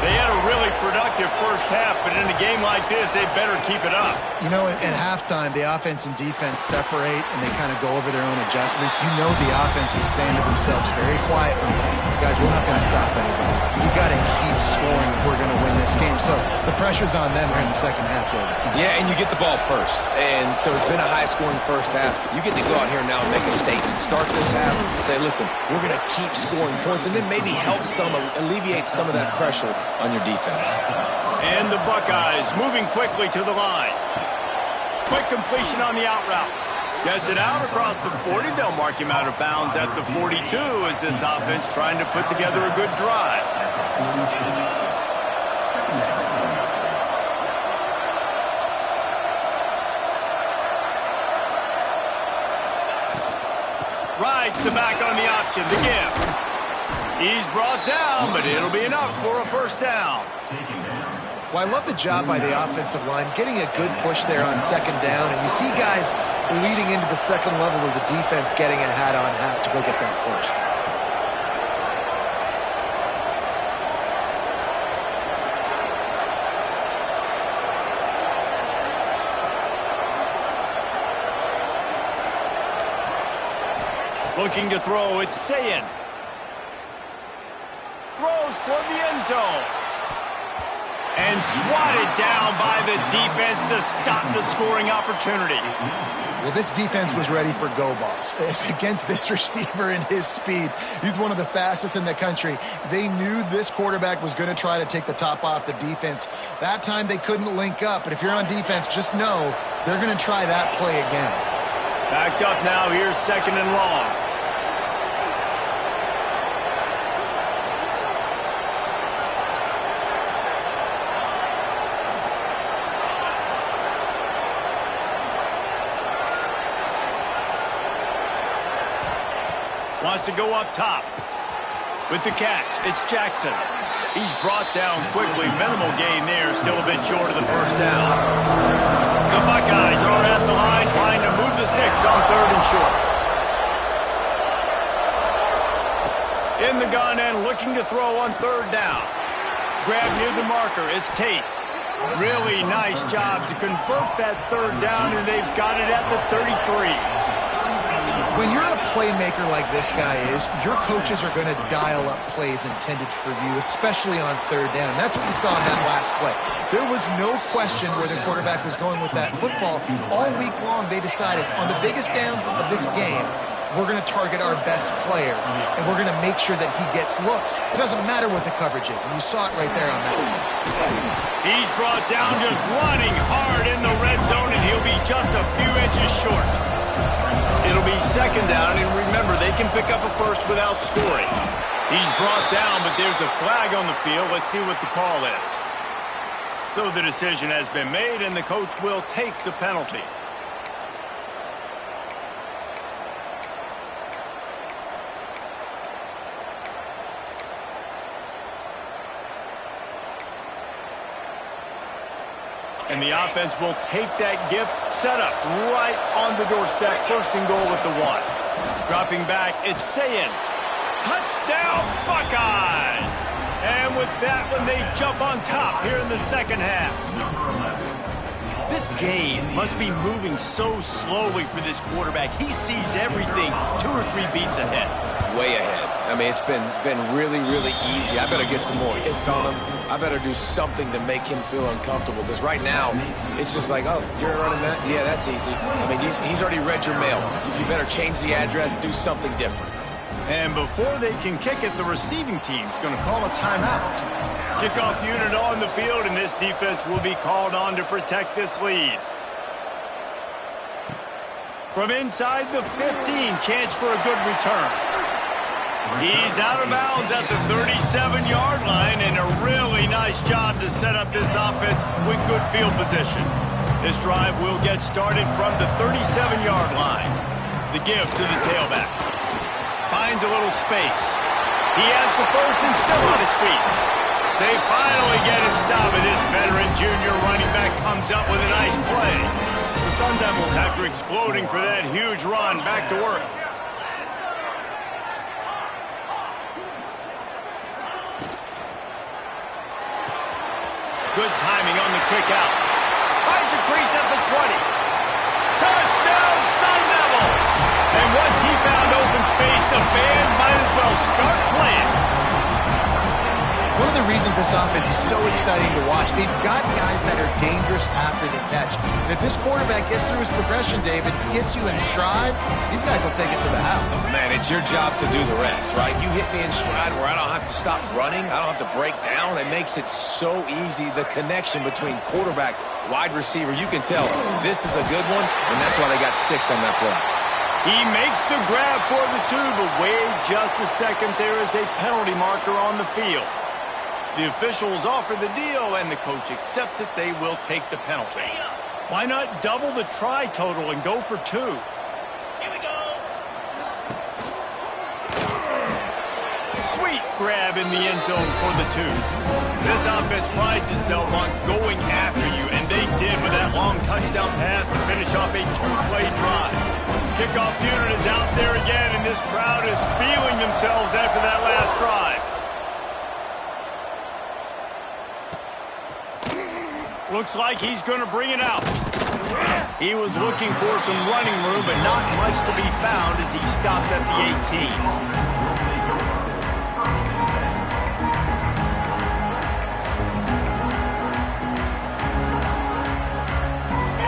They had a really productive first half, but in a game like this, they better keep it up. You know, at halftime, the offense and defense separate, and they kind of go over their own adjustments. You know the offense was saying to themselves very quietly, guys, we're not going to stop anybody. We got to keep scoring if we're going to win this game. So the pressure's on them here in the second half, David. Yeah, and you get the ball first. And so it's been a high-scoring first half. You get to go out here now and make a statement. Start this half, say, listen, we're going to keep scoring points, and then maybe help alleviate some of that pressure on your defense. And the Buckeyes moving quickly to the line. Quick completion on the out route. Gets it out across the 40. They'll mark him out of bounds at the 42 as this offense trying to put together a good drive. Rides the back on the option, the give. He's brought down, but it'll be enough for a first down. Well, I love the job by the offensive line, getting a good push there on second down, and you see guys bleeding into the second level of the defense getting a hat-on-hat to go get that first. Looking to throw, it's Sayin. Throws toward the end zone. And swatted down by the defense to stop the scoring opportunity. Well, this defense was ready for go balls. It's against this receiver and his speed. He's one of the fastest in the country. They knew this quarterback was going to try to take the top off the defense. That time they couldn't link up, but if you're on defense, just know they're going to try that play again. Backed up now, here's second and long. Wants to go up top. With the catch, it's Jackson. He's brought down quickly. Minimal gain there, still a bit short of the first down. The Buckeyes are at the line trying to move the sticks on third and short. In the gun and looking to throw on third down. Grab near the marker, it's Tate. Really nice job to convert that third down, and they've got it at the 33. When you're a playmaker like this guy is, your coaches are going to dial up plays intended for you, especially on third down. That's what you saw in that last play. There was no question where the quarterback was going with that football. All week long, they decided on the biggest downs of this game, we're going to target our best player, and we're going to make sure that he gets looks. It doesn't matter what the coverage is, and you saw it right there on that one. He's brought down just running hard in the red zone, and he'll be just a few inches short. It'll be second down, and remember, they can pick up a first without scoring. He's brought down, but there's a flag on the field. Let's see what the call is. So the decision has been made, and the coach will take the penalty. And the offense will take that gift, set up right on the doorstep. First and goal with the one. Dropping back, it's Sayin. Touchdown, Buckeyes! And with that one, they jump on top here in the second half. This game must be moving so slowly for this quarterback. He sees everything 2 or 3 beats ahead. Way ahead. I mean, it's been really, really easy. I better get some more hits on him. I better do something to make him feel uncomfortable. Because right now, it's just like, oh, you're running that? Yeah, that's easy. I mean, he's already read your mail. You better change the address, do something different. And before they can kick it, the receiving team's going to call a timeout. Kickoff unit on the field, and this defense will be called on to protect this lead. From inside the 15, chance for a good return. He's out of bounds at the 37-yard line, and a really nice job to set up this offense with good field position. This drive will get started from the 37-yard line. The give to the tailback. Finds a little space. He has the first and still on his feet. They finally get him stopped, and this veteran junior running back comes up with a nice play. The Sun Devils, after exploding for that huge run, back to work. Good timing on the quick out. Finds a crease at the 20. Touchdown, Sun Devils! And once he found open space, the band might as well start playing. One of the reasons this offense is so exciting to watch, they've got guys that are dangerous after the catch. And if this quarterback gets through his progression, David, gets you in stride, these guys will take it to the house. Man, it's your job to do the rest, right? You hit me in stride where I don't have to stop running. I don't have to break down. It makes it so easy, the connection between quarterback, wide receiver. You can tell this is a good one, and that's why they got 6 on that play. He makes the grab for the 2, but wait just a second. There is a penalty marker on the field. The officials offer the deal, and the coach accepts it. They will take the penalty. Why not double the try total and go for 2? Here we go. Sweet grab in the end zone for the two. This offense prides itself on going after you, and they did with that long touchdown pass to finish off a two-play drive. Kickoff unit is out there again, and this crowd is feeling themselves after that last drive. Looks like he's going to bring it out. He was looking for some running room, but not much to be found as he stopped at the 18.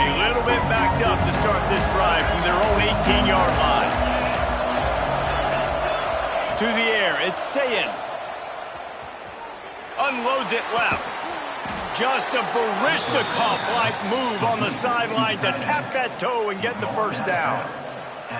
A little bit backed up to start this drive from their own 18-yard line. To the air, it's Sayin. Unloads it left. Just a Baryshnikov-like move on the sideline to tap that toe and get the first down.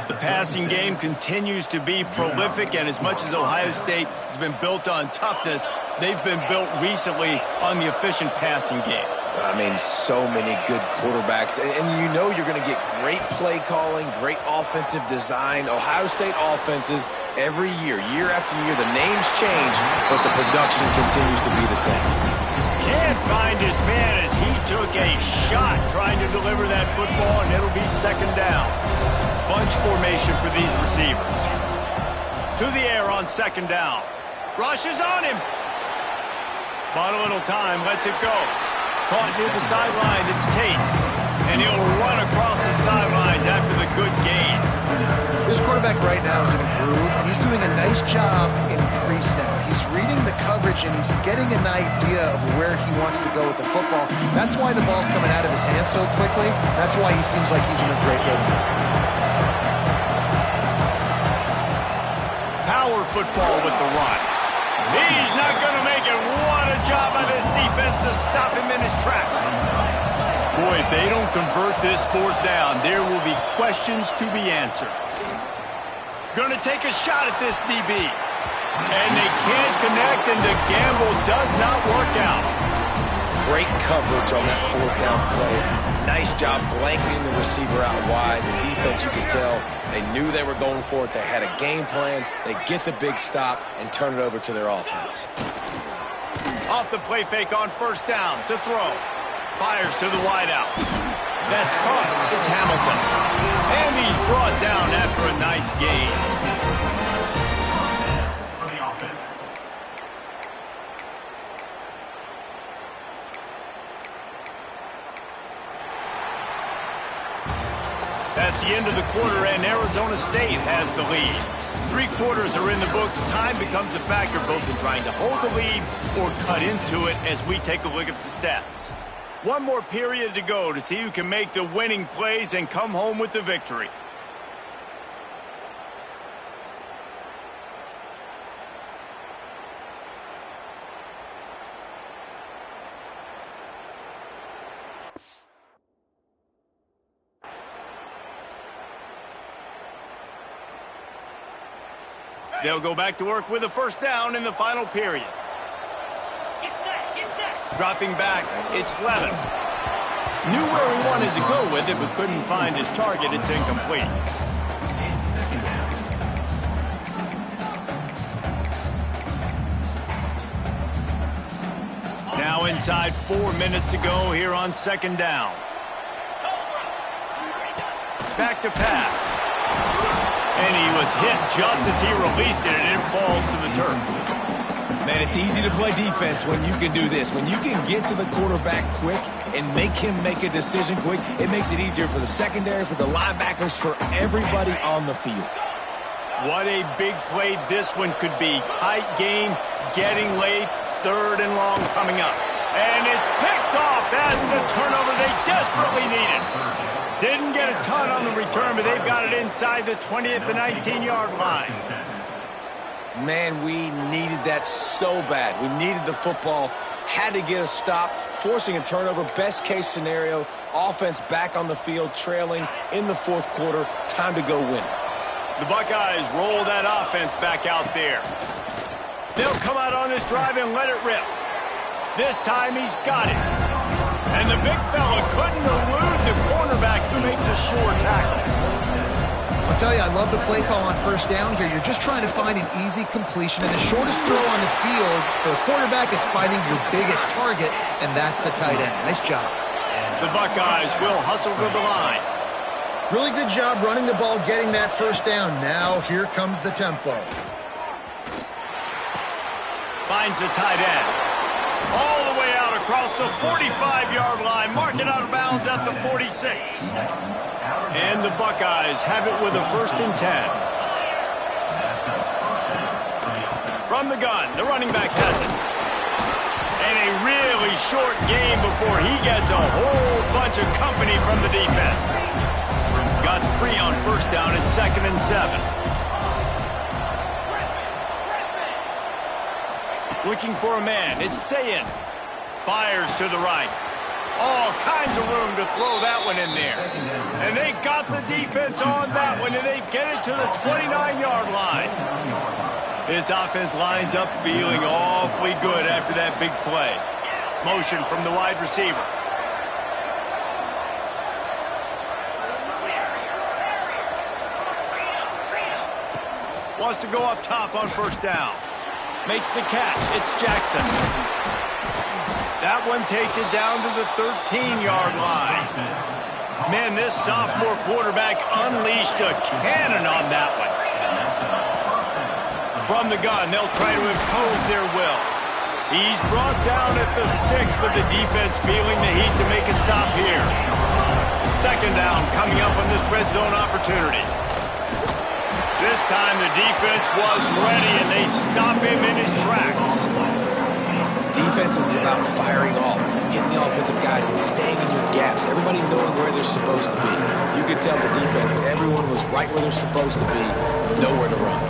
The passing game continues to be prolific, and as much as Ohio State has been built on toughness, they've been built recently on the efficient passing game. I mean, so many good quarterbacks, and you know you're going to get great play calling, great offensive design. Ohio State offenses, every year after year, the names change, but the production continues to be the same. Can't find his man as he took a shot trying to deliver that football, and it'll be second down. Bunch formation for these receivers. To the air on second down. Rushes on him. Bought a little time, lets it go. Caught near the sideline, it's Tate. And he'll run across the sidelines after the good gain. This quarterback right now is in a groove, and he's doing a nice job in pre-snap. He's reading the coverage, and he's getting an idea of where he wants to go with the football. That's why the ball's coming out of his hands so quickly. That's why he seems like he's in a great rhythm. Power football with the run. He's not going to make it. What a job by this defense to stop him in his tracks. Boy, if they don't convert this fourth down, there will be questions to be answered. Going to take a shot at this DB. And they can't connect, and the gamble does not work out. Great coverage on that fourth down play. Nice job blanketing the receiver out wide. The defense, you could tell, they knew they were going for it. They had a game plan. They get the big stop and turn it over to their offense. Off the play fake on first down to throw. Fires to the wideout. That's caught. It's Hamilton. And he's brought down after a nice gain. For the offense. That's the end of the quarter, and Arizona State has the lead. 3 quarters are in the books. Time becomes a factor both in trying to hold the lead or cut into it as we take a look at the stats. One more period to go to see who can make the winning plays and come home with the victory. They'll go back to work with a first down in the final period. Get set, get set. Dropping back, it's Levin. Knew where he wanted to go with it, but couldn't find his target. It's incomplete. Now inside 4 minutes to go here on second down. Back to pass. And he was hit just as he released it, and it falls to the turf. Man, it's easy to play defense when you can do this. When you can get to the quarterback quick and make him make a decision quick, it makes it easier for the secondary, for the linebackers, for everybody on the field. What a big play this one could be. Tight game, getting late, third and long coming up. And it's picked off. That's the turnover they desperately needed. Didn't get a ton on the return, but they've got it inside the 20th to 19-yard line. Man, we needed that so bad. We needed the football, had to get a stop, forcing a turnover. Best case scenario, offense back on the field, trailing in the fourth quarter. Time to go win it. The Buckeyes roll that offense back out there. They'll come out on this drive and let it rip. This time he's got it. And the big fella couldn't elude the cornerback who makes a sure tackle. I'll tell you, I love the play call on first down here. You're just trying to find an easy completion, and the shortest throw on the field for a quarterback is finding your biggest target, and that's the tight end. Nice job. The Buckeyes will hustle to the line. Really good job running the ball, getting that first down. Now here comes the tempo. Finds the tight end. All the way out across the 45-yard line. Mark it out of bounds at the 46. And the Buckeyes have it with a 1st and 10. From the gun, the running back has it. And a really short game before he gets a whole bunch of company from the defense. Got 3 on first down and 2nd and 7. Looking for a man. It's Sayin. Fires to the right. All kinds of room to throw that one in there. And they got the defense on that one, and they get it to the 29-yard line. This offense lines up feeling awfully good after that big play. Motion from the wide receiver. Wants to go up top on first down. Makes the catch. It's Jackson. That one takes it down to the 13-yard line. Man, this sophomore quarterback unleashed a cannon on that one. From the gun, they'll try to impose their will. He's brought down at the 6, but the defense feeling the heat to make a stop here. 2nd down coming up on this red zone opportunity. This time the defense was ready, and they stop him in his tracks. Defense is about firing off, hitting the offensive guys, and staying in your gaps. Everybody knowing where they're supposed to be. You could tell the defense, everyone was right where they're supposed to be, nowhere to run.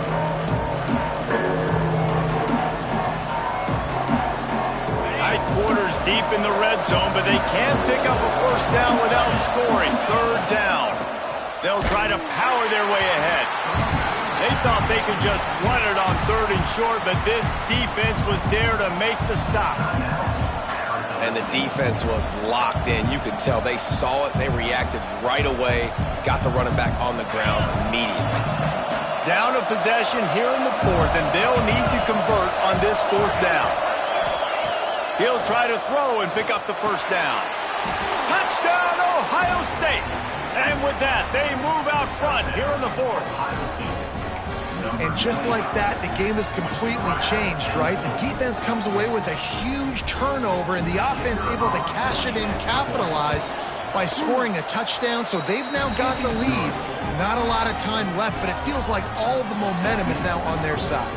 Tight quarters deep in the red zone, but they can't pick up a first down without scoring. 3rd down. They'll try to power their way ahead. They thought they could just run it on 3rd and short, but this defense was there to make the stop. And the defense was locked in. You could tell they saw it. They reacted right away. Got the running back on the ground immediately. Down a possession here in the 4th, and they'll need to convert on this 4th down. He'll try to throw and pick up the first down. Touchdown, Ohio State! And with that, they move out front here in the 4th. And just like that, the game is completely changed, right? The defense comes away with a huge turnover, and the offense able to cash it in, capitalize by scoring a touchdown. So they've now got the lead. Not a lot of time left, but it feels like all the momentum is now on their side.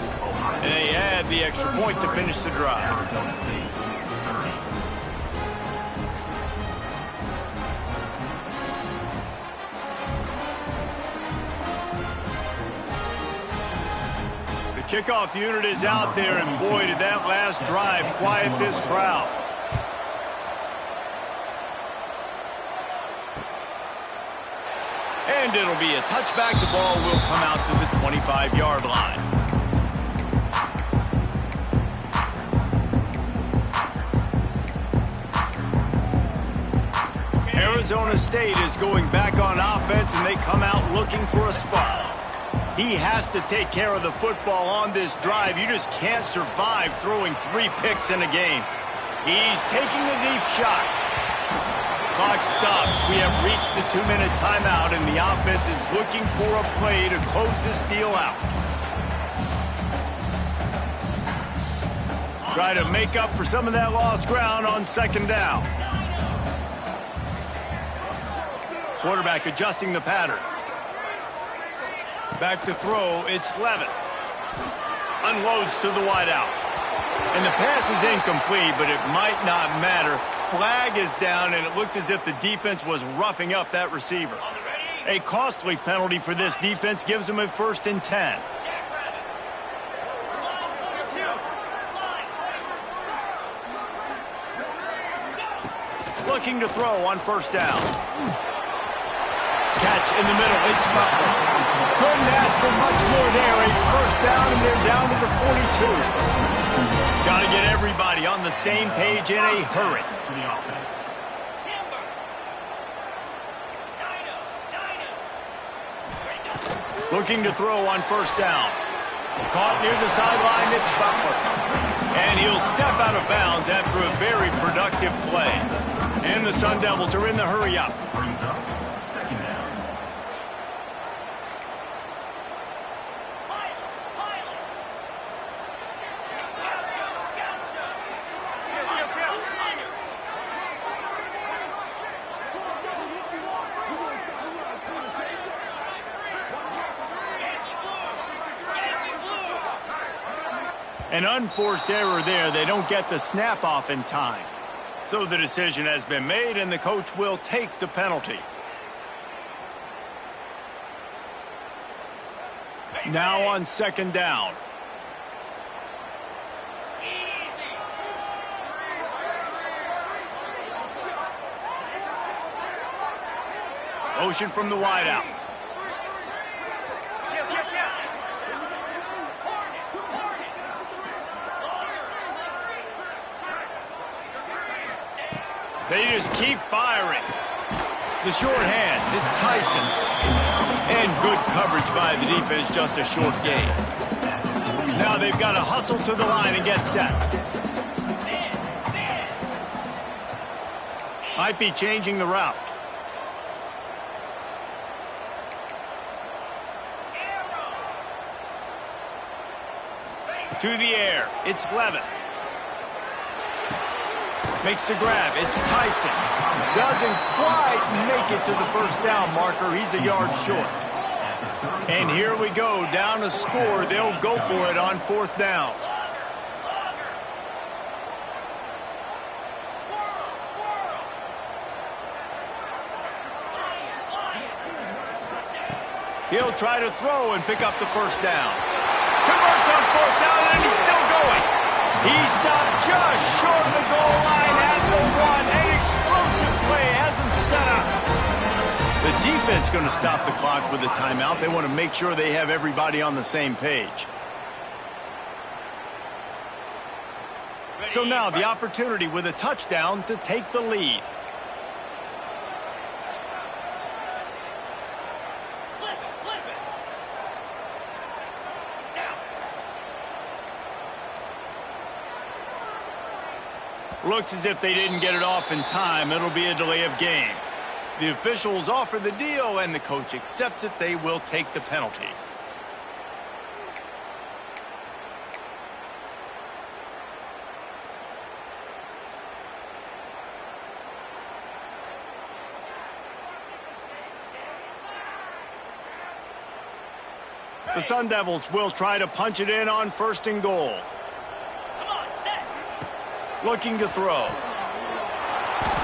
And they add the extra point to finish the drive. Kickoff unit is out there, and boy, did that last drive quiet this crowd. And it'll be a touchback. The ball will come out to the 25-yard line. Arizona State is going back on offense, and they come out looking for a spot. He has to take care of the football on this drive. You just can't survive throwing 3 picks in a game. He's taking the deep shot. Clock stops. We have reached the 2-minute timeout, and the offense is looking for a play to close this deal out. Try to make up for some of that lost ground on 2nd down. Quarterback adjusting the pattern. Back to throw, it's Levitt. Unloads to the wideout. And the pass is incomplete, but it might not matter. Flag is down, and it looked as if the defense was roughing up that receiver. A costly penalty for this defense gives them a 1st and 10. Looking to throw on 1st down. Catch in the middle, it's Butler. Couldn't ask for much more there. A 1st down, and they're down to the 42. Got to get everybody on the same page in a hurry. Looking to throw on first down. Caught near the sideline, it's Butler. And he'll step out of bounds after a very productive play. And the Sun Devils are in the hurry-up. Brings up second down. An unforced error there. They don't get the snap off in time. So the decision has been made, and the coach will take the penalty. Now on second down. Motion from the wideout. They just keep firing. The short hands, it's Tyson. And good coverage by the defense, just a short gain. Now they've got to hustle to the line and get set. Might be changing the route. To the air, it's Levin. Makes the grab. It's Tyson. Doesn't quite make it to the first down marker. He's a yard short. And here we go. Down a score. They'll go for it on fourth down. He'll try to throw and pick up the first down. Converts on fourth down, and he's still going. He stopped just short of the goal line at the one. An explosive play has him set up. The defense going to stop the clock with a timeout. They want to make sure they have everybody on the same page. So now the opportunity with a touchdown to take the lead. Looks as if they didn't get it off in time. It'll be a delay of game. The officials offer the deal, and the coach accepts it. They will take the penalty. The Sun Devils will try to punch it in on first and goal. Looking to throw.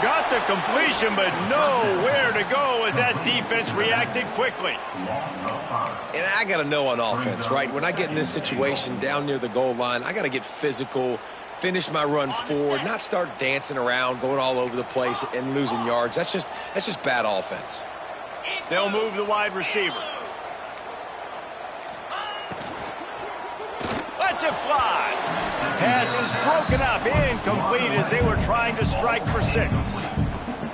Got the completion, but nowhere to go as that defense reacted quickly. And I got to know on offense, right? When I get in this situation down near the goal line, I got to get physical, finish my run forward, not start dancing around, going all over the place and losing yards. That's just bad offense. They'll move the wide receiver. Let's it fly. Pass is broken up, incomplete as they were trying to strike for 6.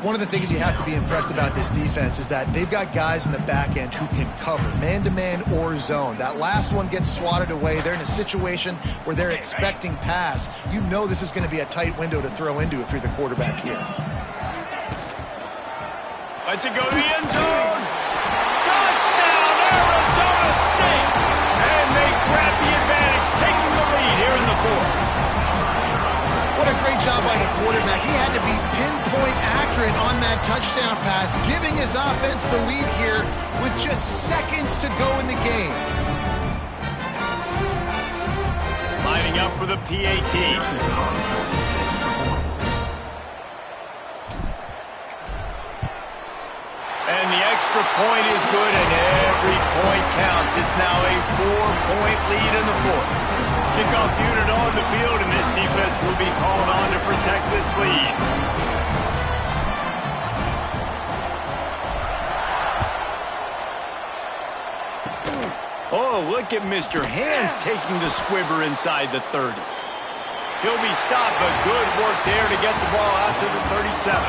One of the things you have to be impressed about this defense is that they've got guys in the back end who can cover, man-to-man or zone. That last one gets swatted away. They're in a situation where they're expecting pass. You know this is going to be a tight window to throw into if you're the quarterback here. Let's it go to the end zone. Touchdown, Arizona State. And they grab the advantage, taking the lead here in the fourth. What a great job by the quarterback. He had to be pinpoint accurate on that touchdown pass, giving his offense the lead here with just seconds to go in the game. Lining up for the PAT. And the extra point is good, and every point counts. It's now a 4-point lead in the fourth. Kickoff unit on the field, and this defense will be called on to protect this lead. Oh, look at Mr. Hands taking the squibber inside the 30. He'll be stopped, but good work there to get the ball out to the 37.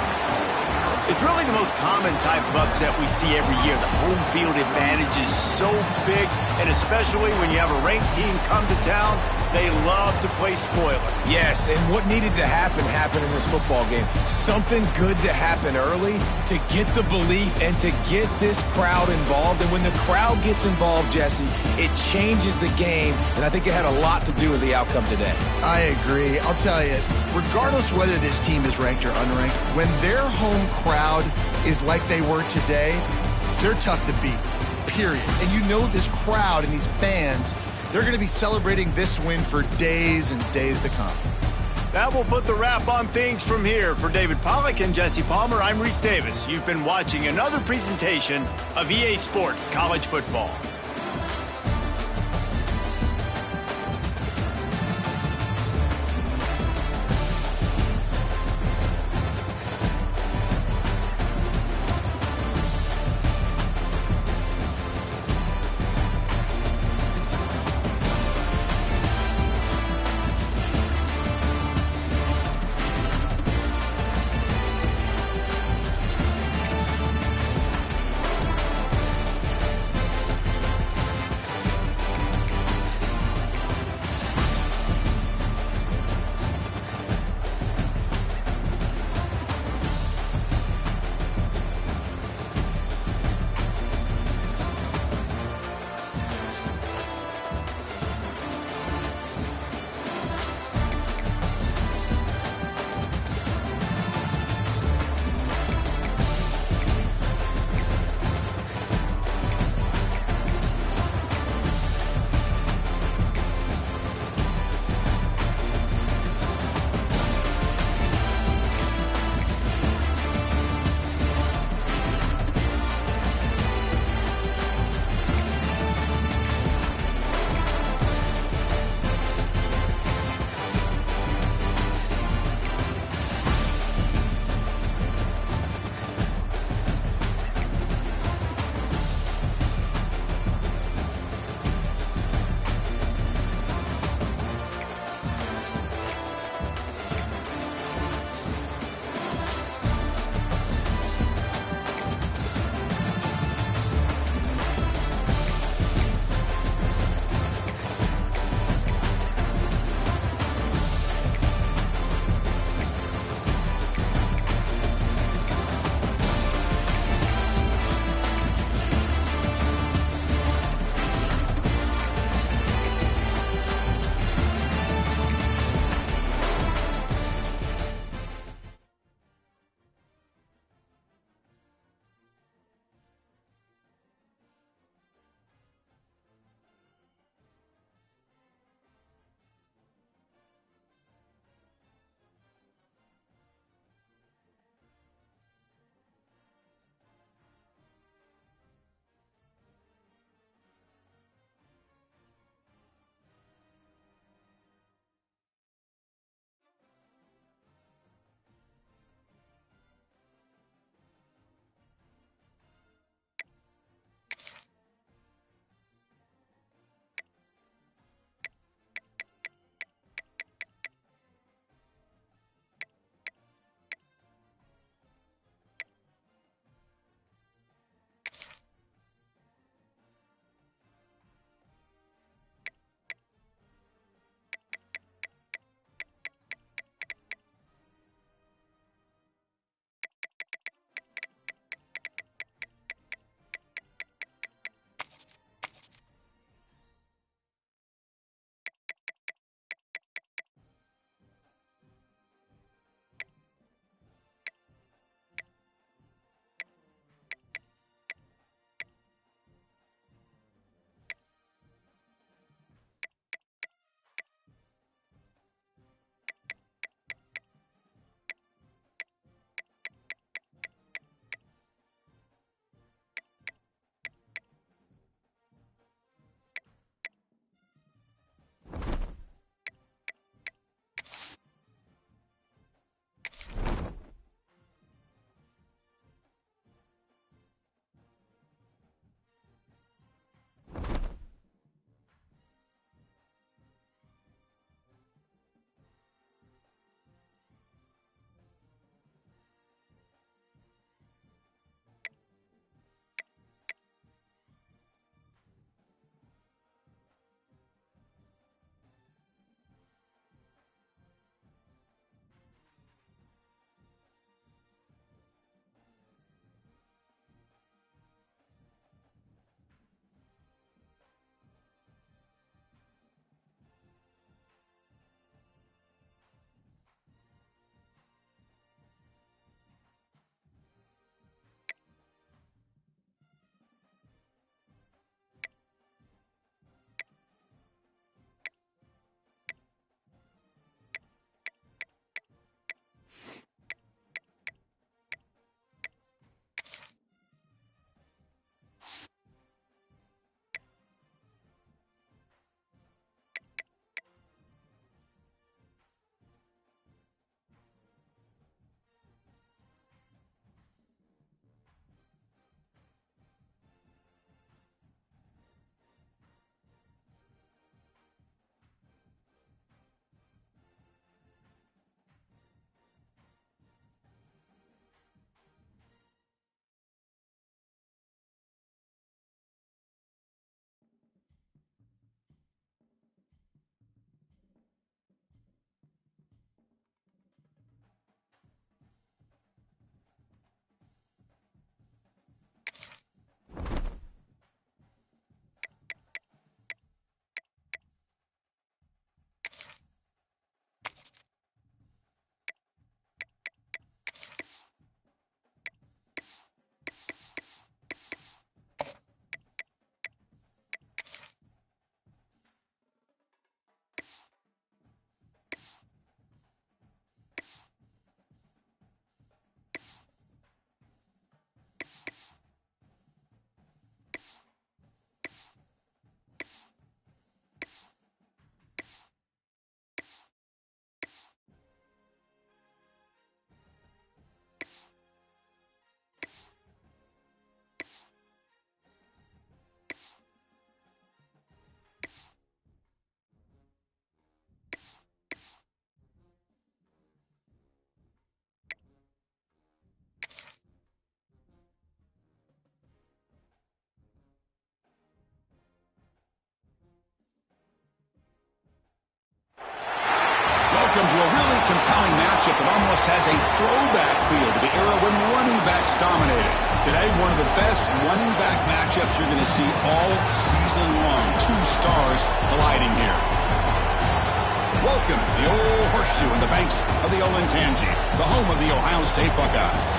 It's really the most common type of upset we see every year. The home field advantage is so big, and especially when you have a ranked team come to town, they love to play spoiler. Yes, and what needed to happen happened in this football game. Something good to happen early to get the belief and to get this crowd involved. And when the crowd gets involved, Jesse, it changes the game, and I think it had a lot to do with the outcome today. I agree. I'll tell you, regardless whether this team is ranked or unranked, when their home crowd is like they were today, they're tough to beat, period. And you know this crowd and these fans, they're going to be celebrating this win for days and days to come. That will put the wrap on things from here. For David Pollack and Jesse Palmer, I'm Reese Davis. You've been watching another presentation of EA Sports College Football. This has a throwback feel to the era when running backs dominated. Today, one of the best running back matchups you're going to see all season long. Two stars colliding here. Welcome to the old horseshoe in the banks of the Olentangy, the home of the Ohio State Buckeyes.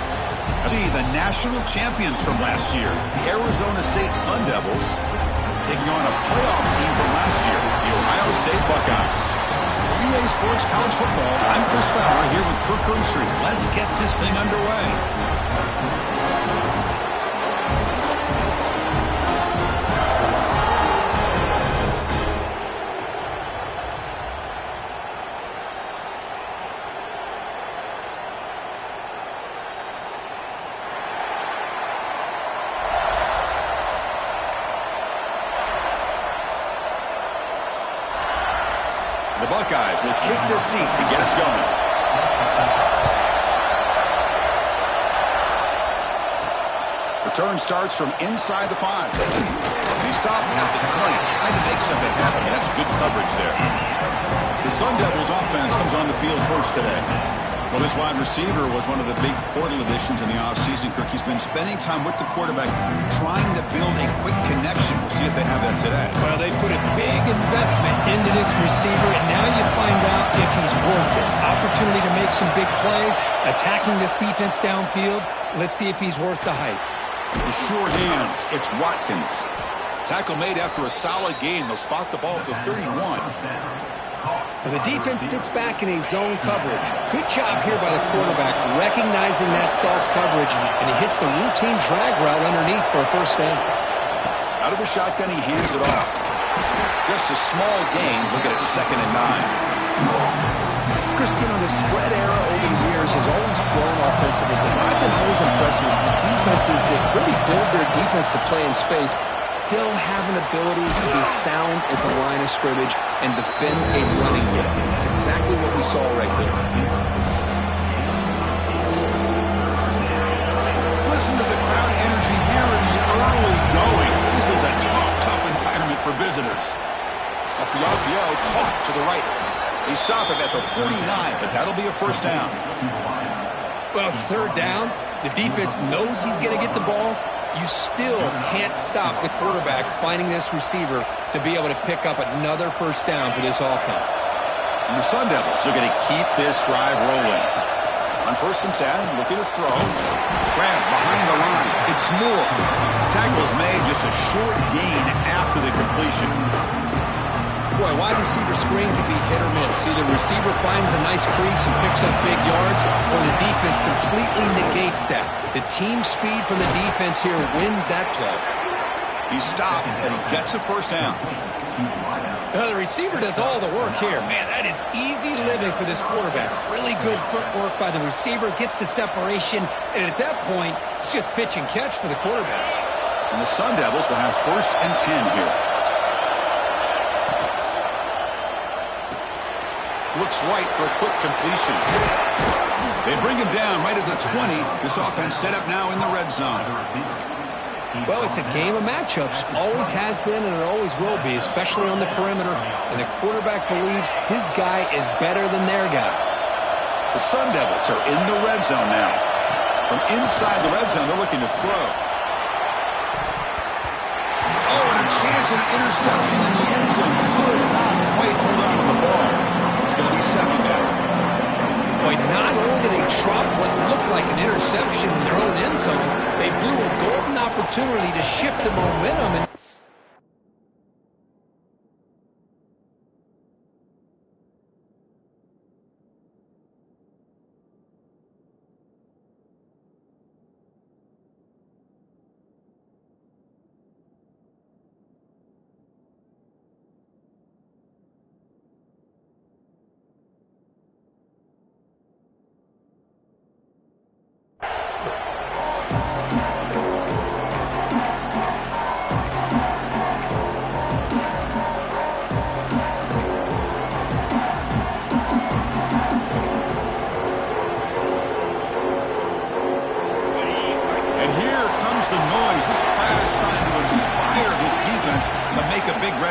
See the national champions from last year, the Arizona State Sun Devils, taking on a playoff team from last year, the Ohio State Buckeyes. For EA Sports College Football, I'm Chris Fowler here with Kirk Herbstreit. Let's get this thing underway. The Buckeyes will kick this deep to get us going. Return starts from inside the 5. He stopped at the 20, trying to make something happen. That's good coverage there. The Sun Devils offense comes on the field first today. Well, this wide receiver was one of the big portal additions in the offseason. Kirk, he's been spending time with the quarterback, trying to build a quick connection. We'll see if they have that today. Well, they put a big investment into this receiver, and now you find out if he's worth it. Opportunity to make some big plays, attacking this defense downfield. Let's see if he's worth the hype. The sure hands, it's Watkins. Tackle made after a solid gain. They'll spot the ball at the 31. Well, the defense sits back in a zone coverage. Good job here by the quarterback, recognizing that soft coverage, and he hits the routine drag route underneath for a first down. Out of the shotgun, he hands it off. Just a small gain. Look at it, 2nd and 9. Christian, the spread era over the years has always grown offensively, but I've been always impressed with defenses that really build their defense to play in space, still have an ability to be sound at the line of scrimmage and defend a running game. It's exactly what we saw right there. Listen to the crowd energy here in the early going. This is a tough environment for visitors. Off the RPO, caught to the right. They stop him at the 49, but that'll be a first down. Well, it's 3rd down. The defense knows he's going to get the ball. You still can't stop the quarterback finding this receiver to be able to pick up another first down for this offense. And the Sun Devils are going to keep this drive rolling. On 1st and 10, looking to throw. Grab behind the line. It's Moore. Tackle is made, just a short gain after the completion. Boy, wide receiver screen can be hit or miss. Either receiver finds a nice crease and picks up big yards, or the defense completely negates that. The team speed from the defense here wins that play. He stopped, and he gets a first down. Now, the receiver does all the work here. Man, that is easy living for this quarterback. Really good footwork by the receiver, gets the separation, and at that point, it's just pitch and catch for the quarterback. And the Sun Devils will have 1st and 10 here. Looks right for a quick completion. They bring him down right at the 20. This offense set up now in the red zone. Well, it's a game of matchups. Always has been and it always will be, especially on the perimeter. And the quarterback believes his guy is better than their guy. The Sun Devils are in the red zone now. From inside the red zone, they're looking to throw. Oh, and a chance at interception in the end zone. Could not quite hold on to the ball. It's going to be 2nd down. Boy, not only did they drop what looked like an interception in their own end zone, they blew a golden opportunity to shift the momentum.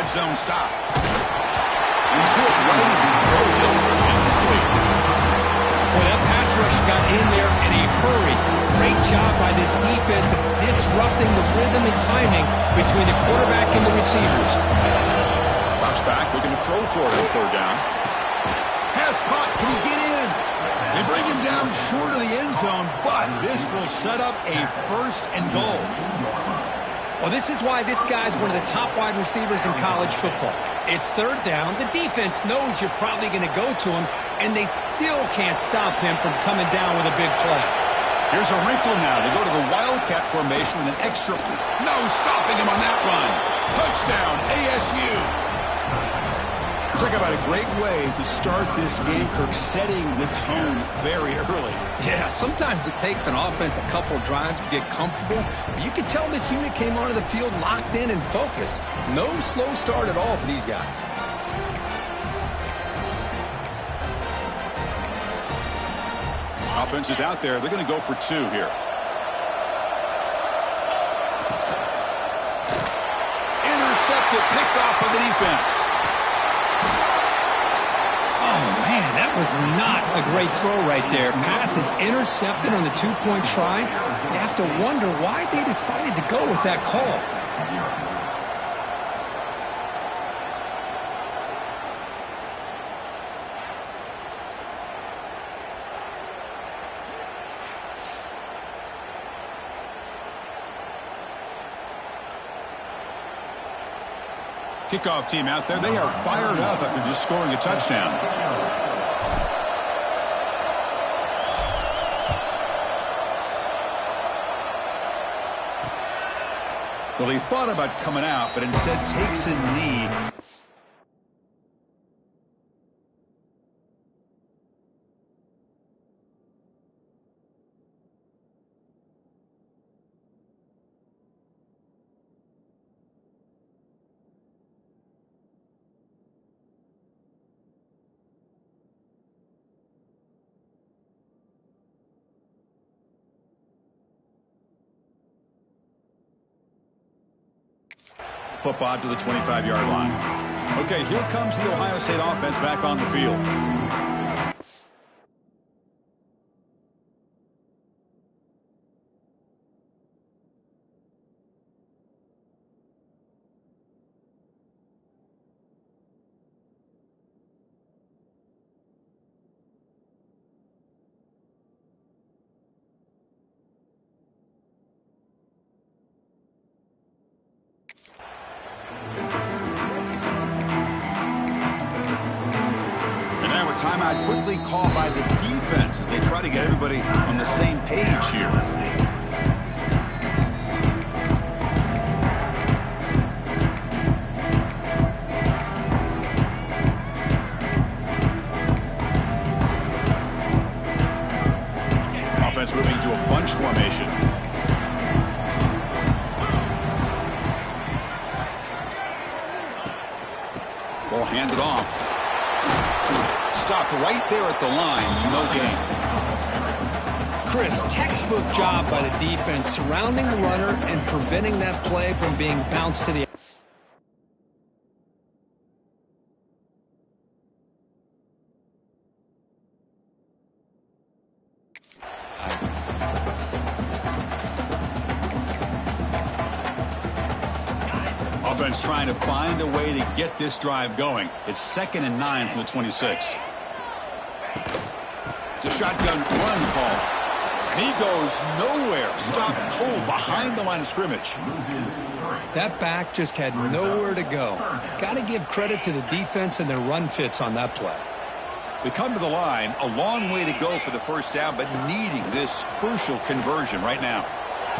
red zone stop. He's hit right as he throws it. Incomplete. Well, that pass rush got in there in a hurry. Great job by this defense of disrupting the rhythm and timing between the quarterback and the receivers. Drops back, looking to throw for it on third down. Pass caught. Can he get in? They bring him down short of the end zone, but this will set up a first and goal. Well, this is why this guy's one of the top wide receivers in college football. It's third down. The defense knows you're probably going to go to him, and they still can't stop him from coming down with a big play. Here's a wrinkle now. They go to the Wildcat formation with an extra. No stopping him on that run. Touchdown, ASU. Talk about a great way to start this game, Kirk, setting the tone very early. Yeah, sometimes it takes an offense a couple drives to get comfortable. But you could tell this unit came onto the field locked in and focused. No slow start at all for these guys. Offense is out there. They're going to go for two here. Intercepted, picked off by the defense. Oh, man, that was not a great throw right there. Pass is intercepted on the two-point try. You have to wonder why they decided to go with that call. Kickoff team out there. They are fired up after just scoring a touchdown. Well, he thought about coming out, but instead takes a knee. Football to the 25-yard line. Okay, here comes the Ohio State offense back on the field. Timeout quickly called by the defense as they try to get everybody on the same page here. Offense moving to a bunch formation. Ball handed off. Stopped right there at the line. No gain. Chris, textbook job by the defense surrounding the runner and preventing that play from being bounced to the Offense trying to find a way to get this drive going. It's 2nd and 9 from the 26. It's a shotgun run call. And he goes nowhere. Stopped cold behind the line of scrimmage. That back just had nowhere to go. Got to give credit to the defense and their run fits on that play. They come to the line. A long way to go for the first down, but needing this crucial conversion right now.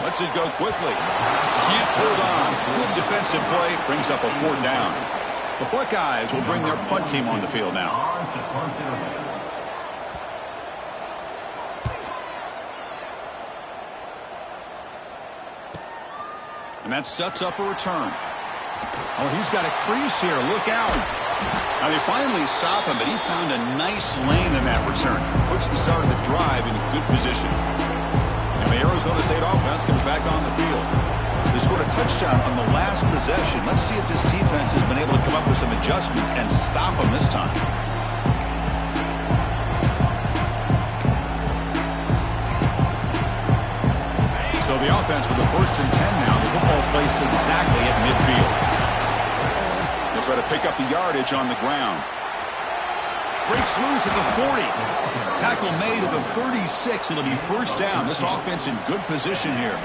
Lets it go quickly. Can't hold on. Good defensive play. Brings up a 4th down. The Buckeyes will bring their punt team on the field now. And that sets up a return. Oh, he's got a crease here. Look out. Now they finally stop him, but he found a nice lane in that return. Puts the start of the drive in a good position. And the Arizona State offense comes back on the field. They scored a touchdown on the last possession. Let's see if this defense has been able to come up with some adjustments and stop them this time. So the offense with the 1st and 10 now. The football placed exactly at midfield. They'll try to pick up the yardage on the ground. Breaks loose at the 40. Tackle made at the 36. It'll be 1st down. This offense in good position here.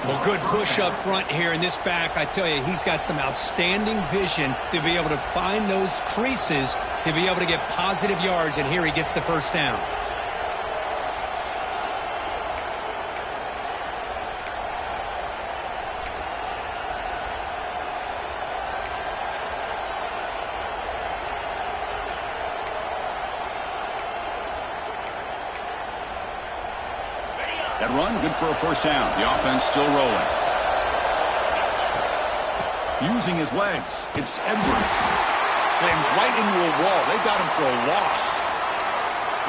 Well, good push up front here in this back. I tell you, he's got some outstanding vision to be able to find those creases to be able to get positive yards, and here he gets the 1st down. That run, good for a 1st down. The offense still rolling. Using his legs, it's Edwards. Slams right into a wall. They got him for a loss.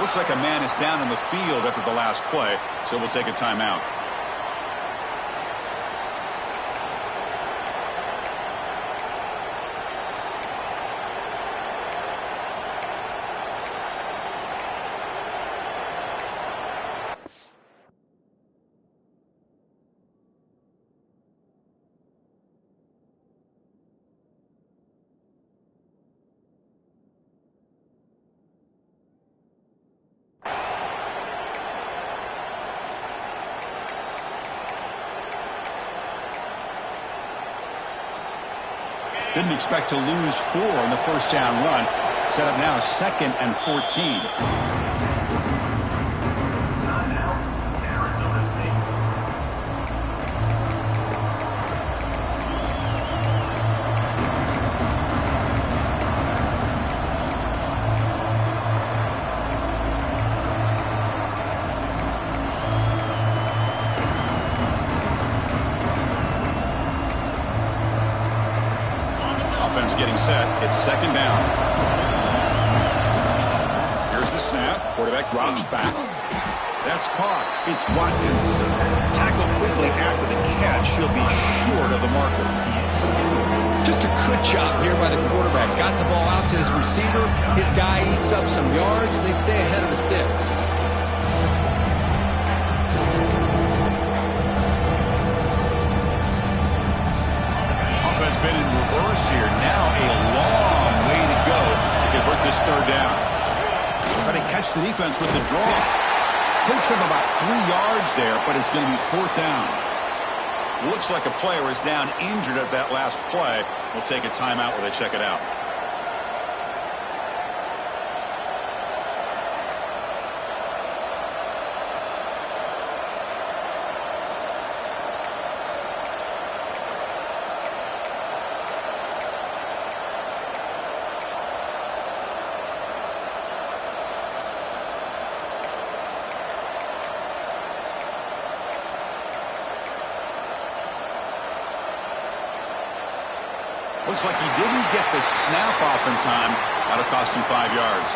Looks like a man is down in the field after the last play, so we'll take a timeout. Didn't expect to lose 4 on the 1st down run. Set up now 2nd and 14. Timeout, Arizona State. Getting set. It's 2nd down. Here's the snap. Quarterback drops back. That's caught. It's Watkins. Tackled quickly after the catch. He'll be short of the marker. Just a good job here by the quarterback. Got the ball out to his receiver. His guy eats up some yards. They stay ahead of the sticks. Been in reverse here. Now a long way to go to convert this 3rd down. Trying to catch the defense with the draw. Picks up about 3 yards there, but it's going to be 4th down. Looks like a player is down injured at that last play. We'll take a timeout while they check it out. Looks like he didn't get the snap off in time. That'll cost him 5 yards.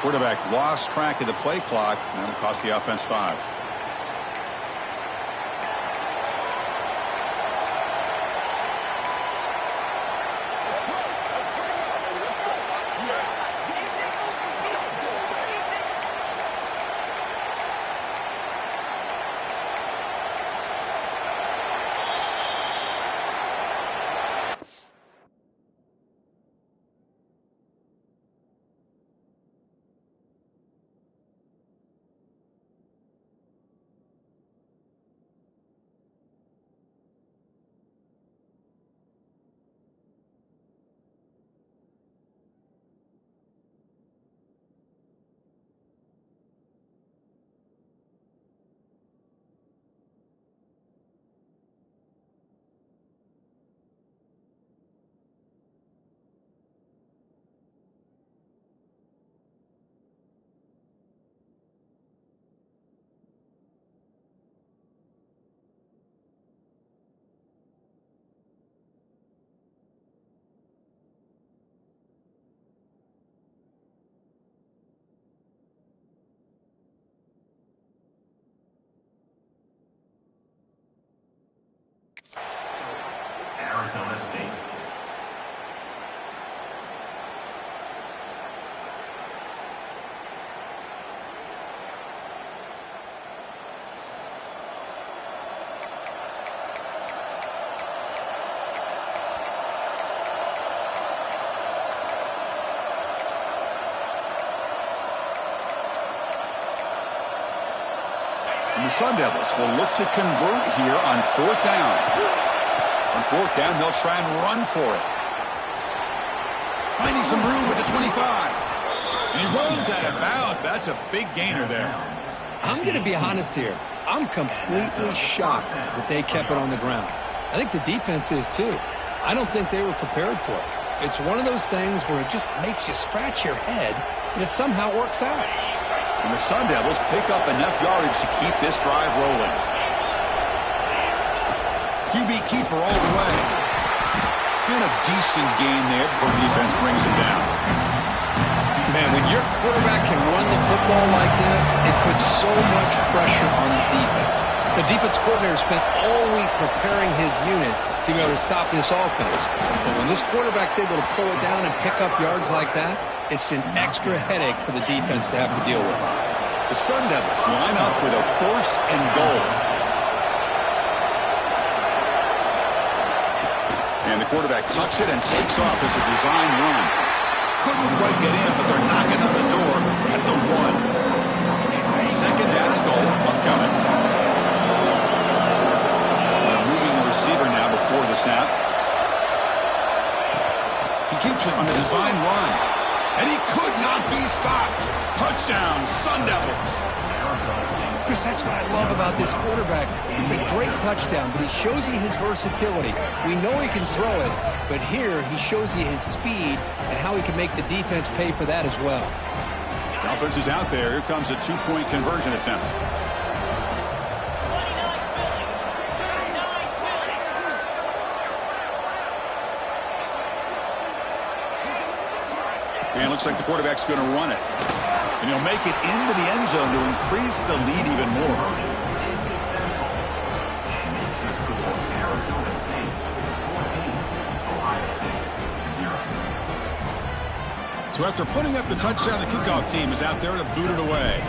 Quarterback lost track of the play clock, and that'll cost the offense 5. And the Sun Devils will look to convert here on 4th down. On 4th down, they'll try and run for it. Finding some room with the 25. And he runs out of bounds. That's a big gainer there. I'm going to be honest here. I'm completely shocked that they kept it on the ground. I think the defense is too. I don't think they were prepared for it. It's one of those things where it just makes you scratch your head, and it somehow works out. And the Sun Devils pick up enough yardage to keep this drive rolling. QB keeper all the way. And a decent gain there before the defense brings him down. Man, when your quarterback can run the football like this, it puts so much pressure on the defense. The defense coordinator spent all week preparing his unit to be able to stop this offense. But when this quarterback's able to pull it down and pick up yards like that, it's an extra headache for the defense to have to deal with. The Sun Devils line up with a 1st and goal. And the quarterback tucks it and takes off as a design run. Couldn't quite get in, but they're knocking on the door at the 1. 2nd down and goal upcoming. They're moving the receiver now before the snap. He keeps it on the design run. And he could not be stopped. Touchdown, Sun Devils. Chris, that's what I love about this quarterback. It's a great touchdown, but he shows you his versatility. We know he can throw it, but here he shows you his speed and how he can make the defense pay for that as well. The offense is out there. Here comes a 2-point conversion attempt. And it looks like the quarterback's going to run it. And he'll make it into the end zone to increase the lead even more. So after putting up the touchdown, the kickoff team is out there to boot it away.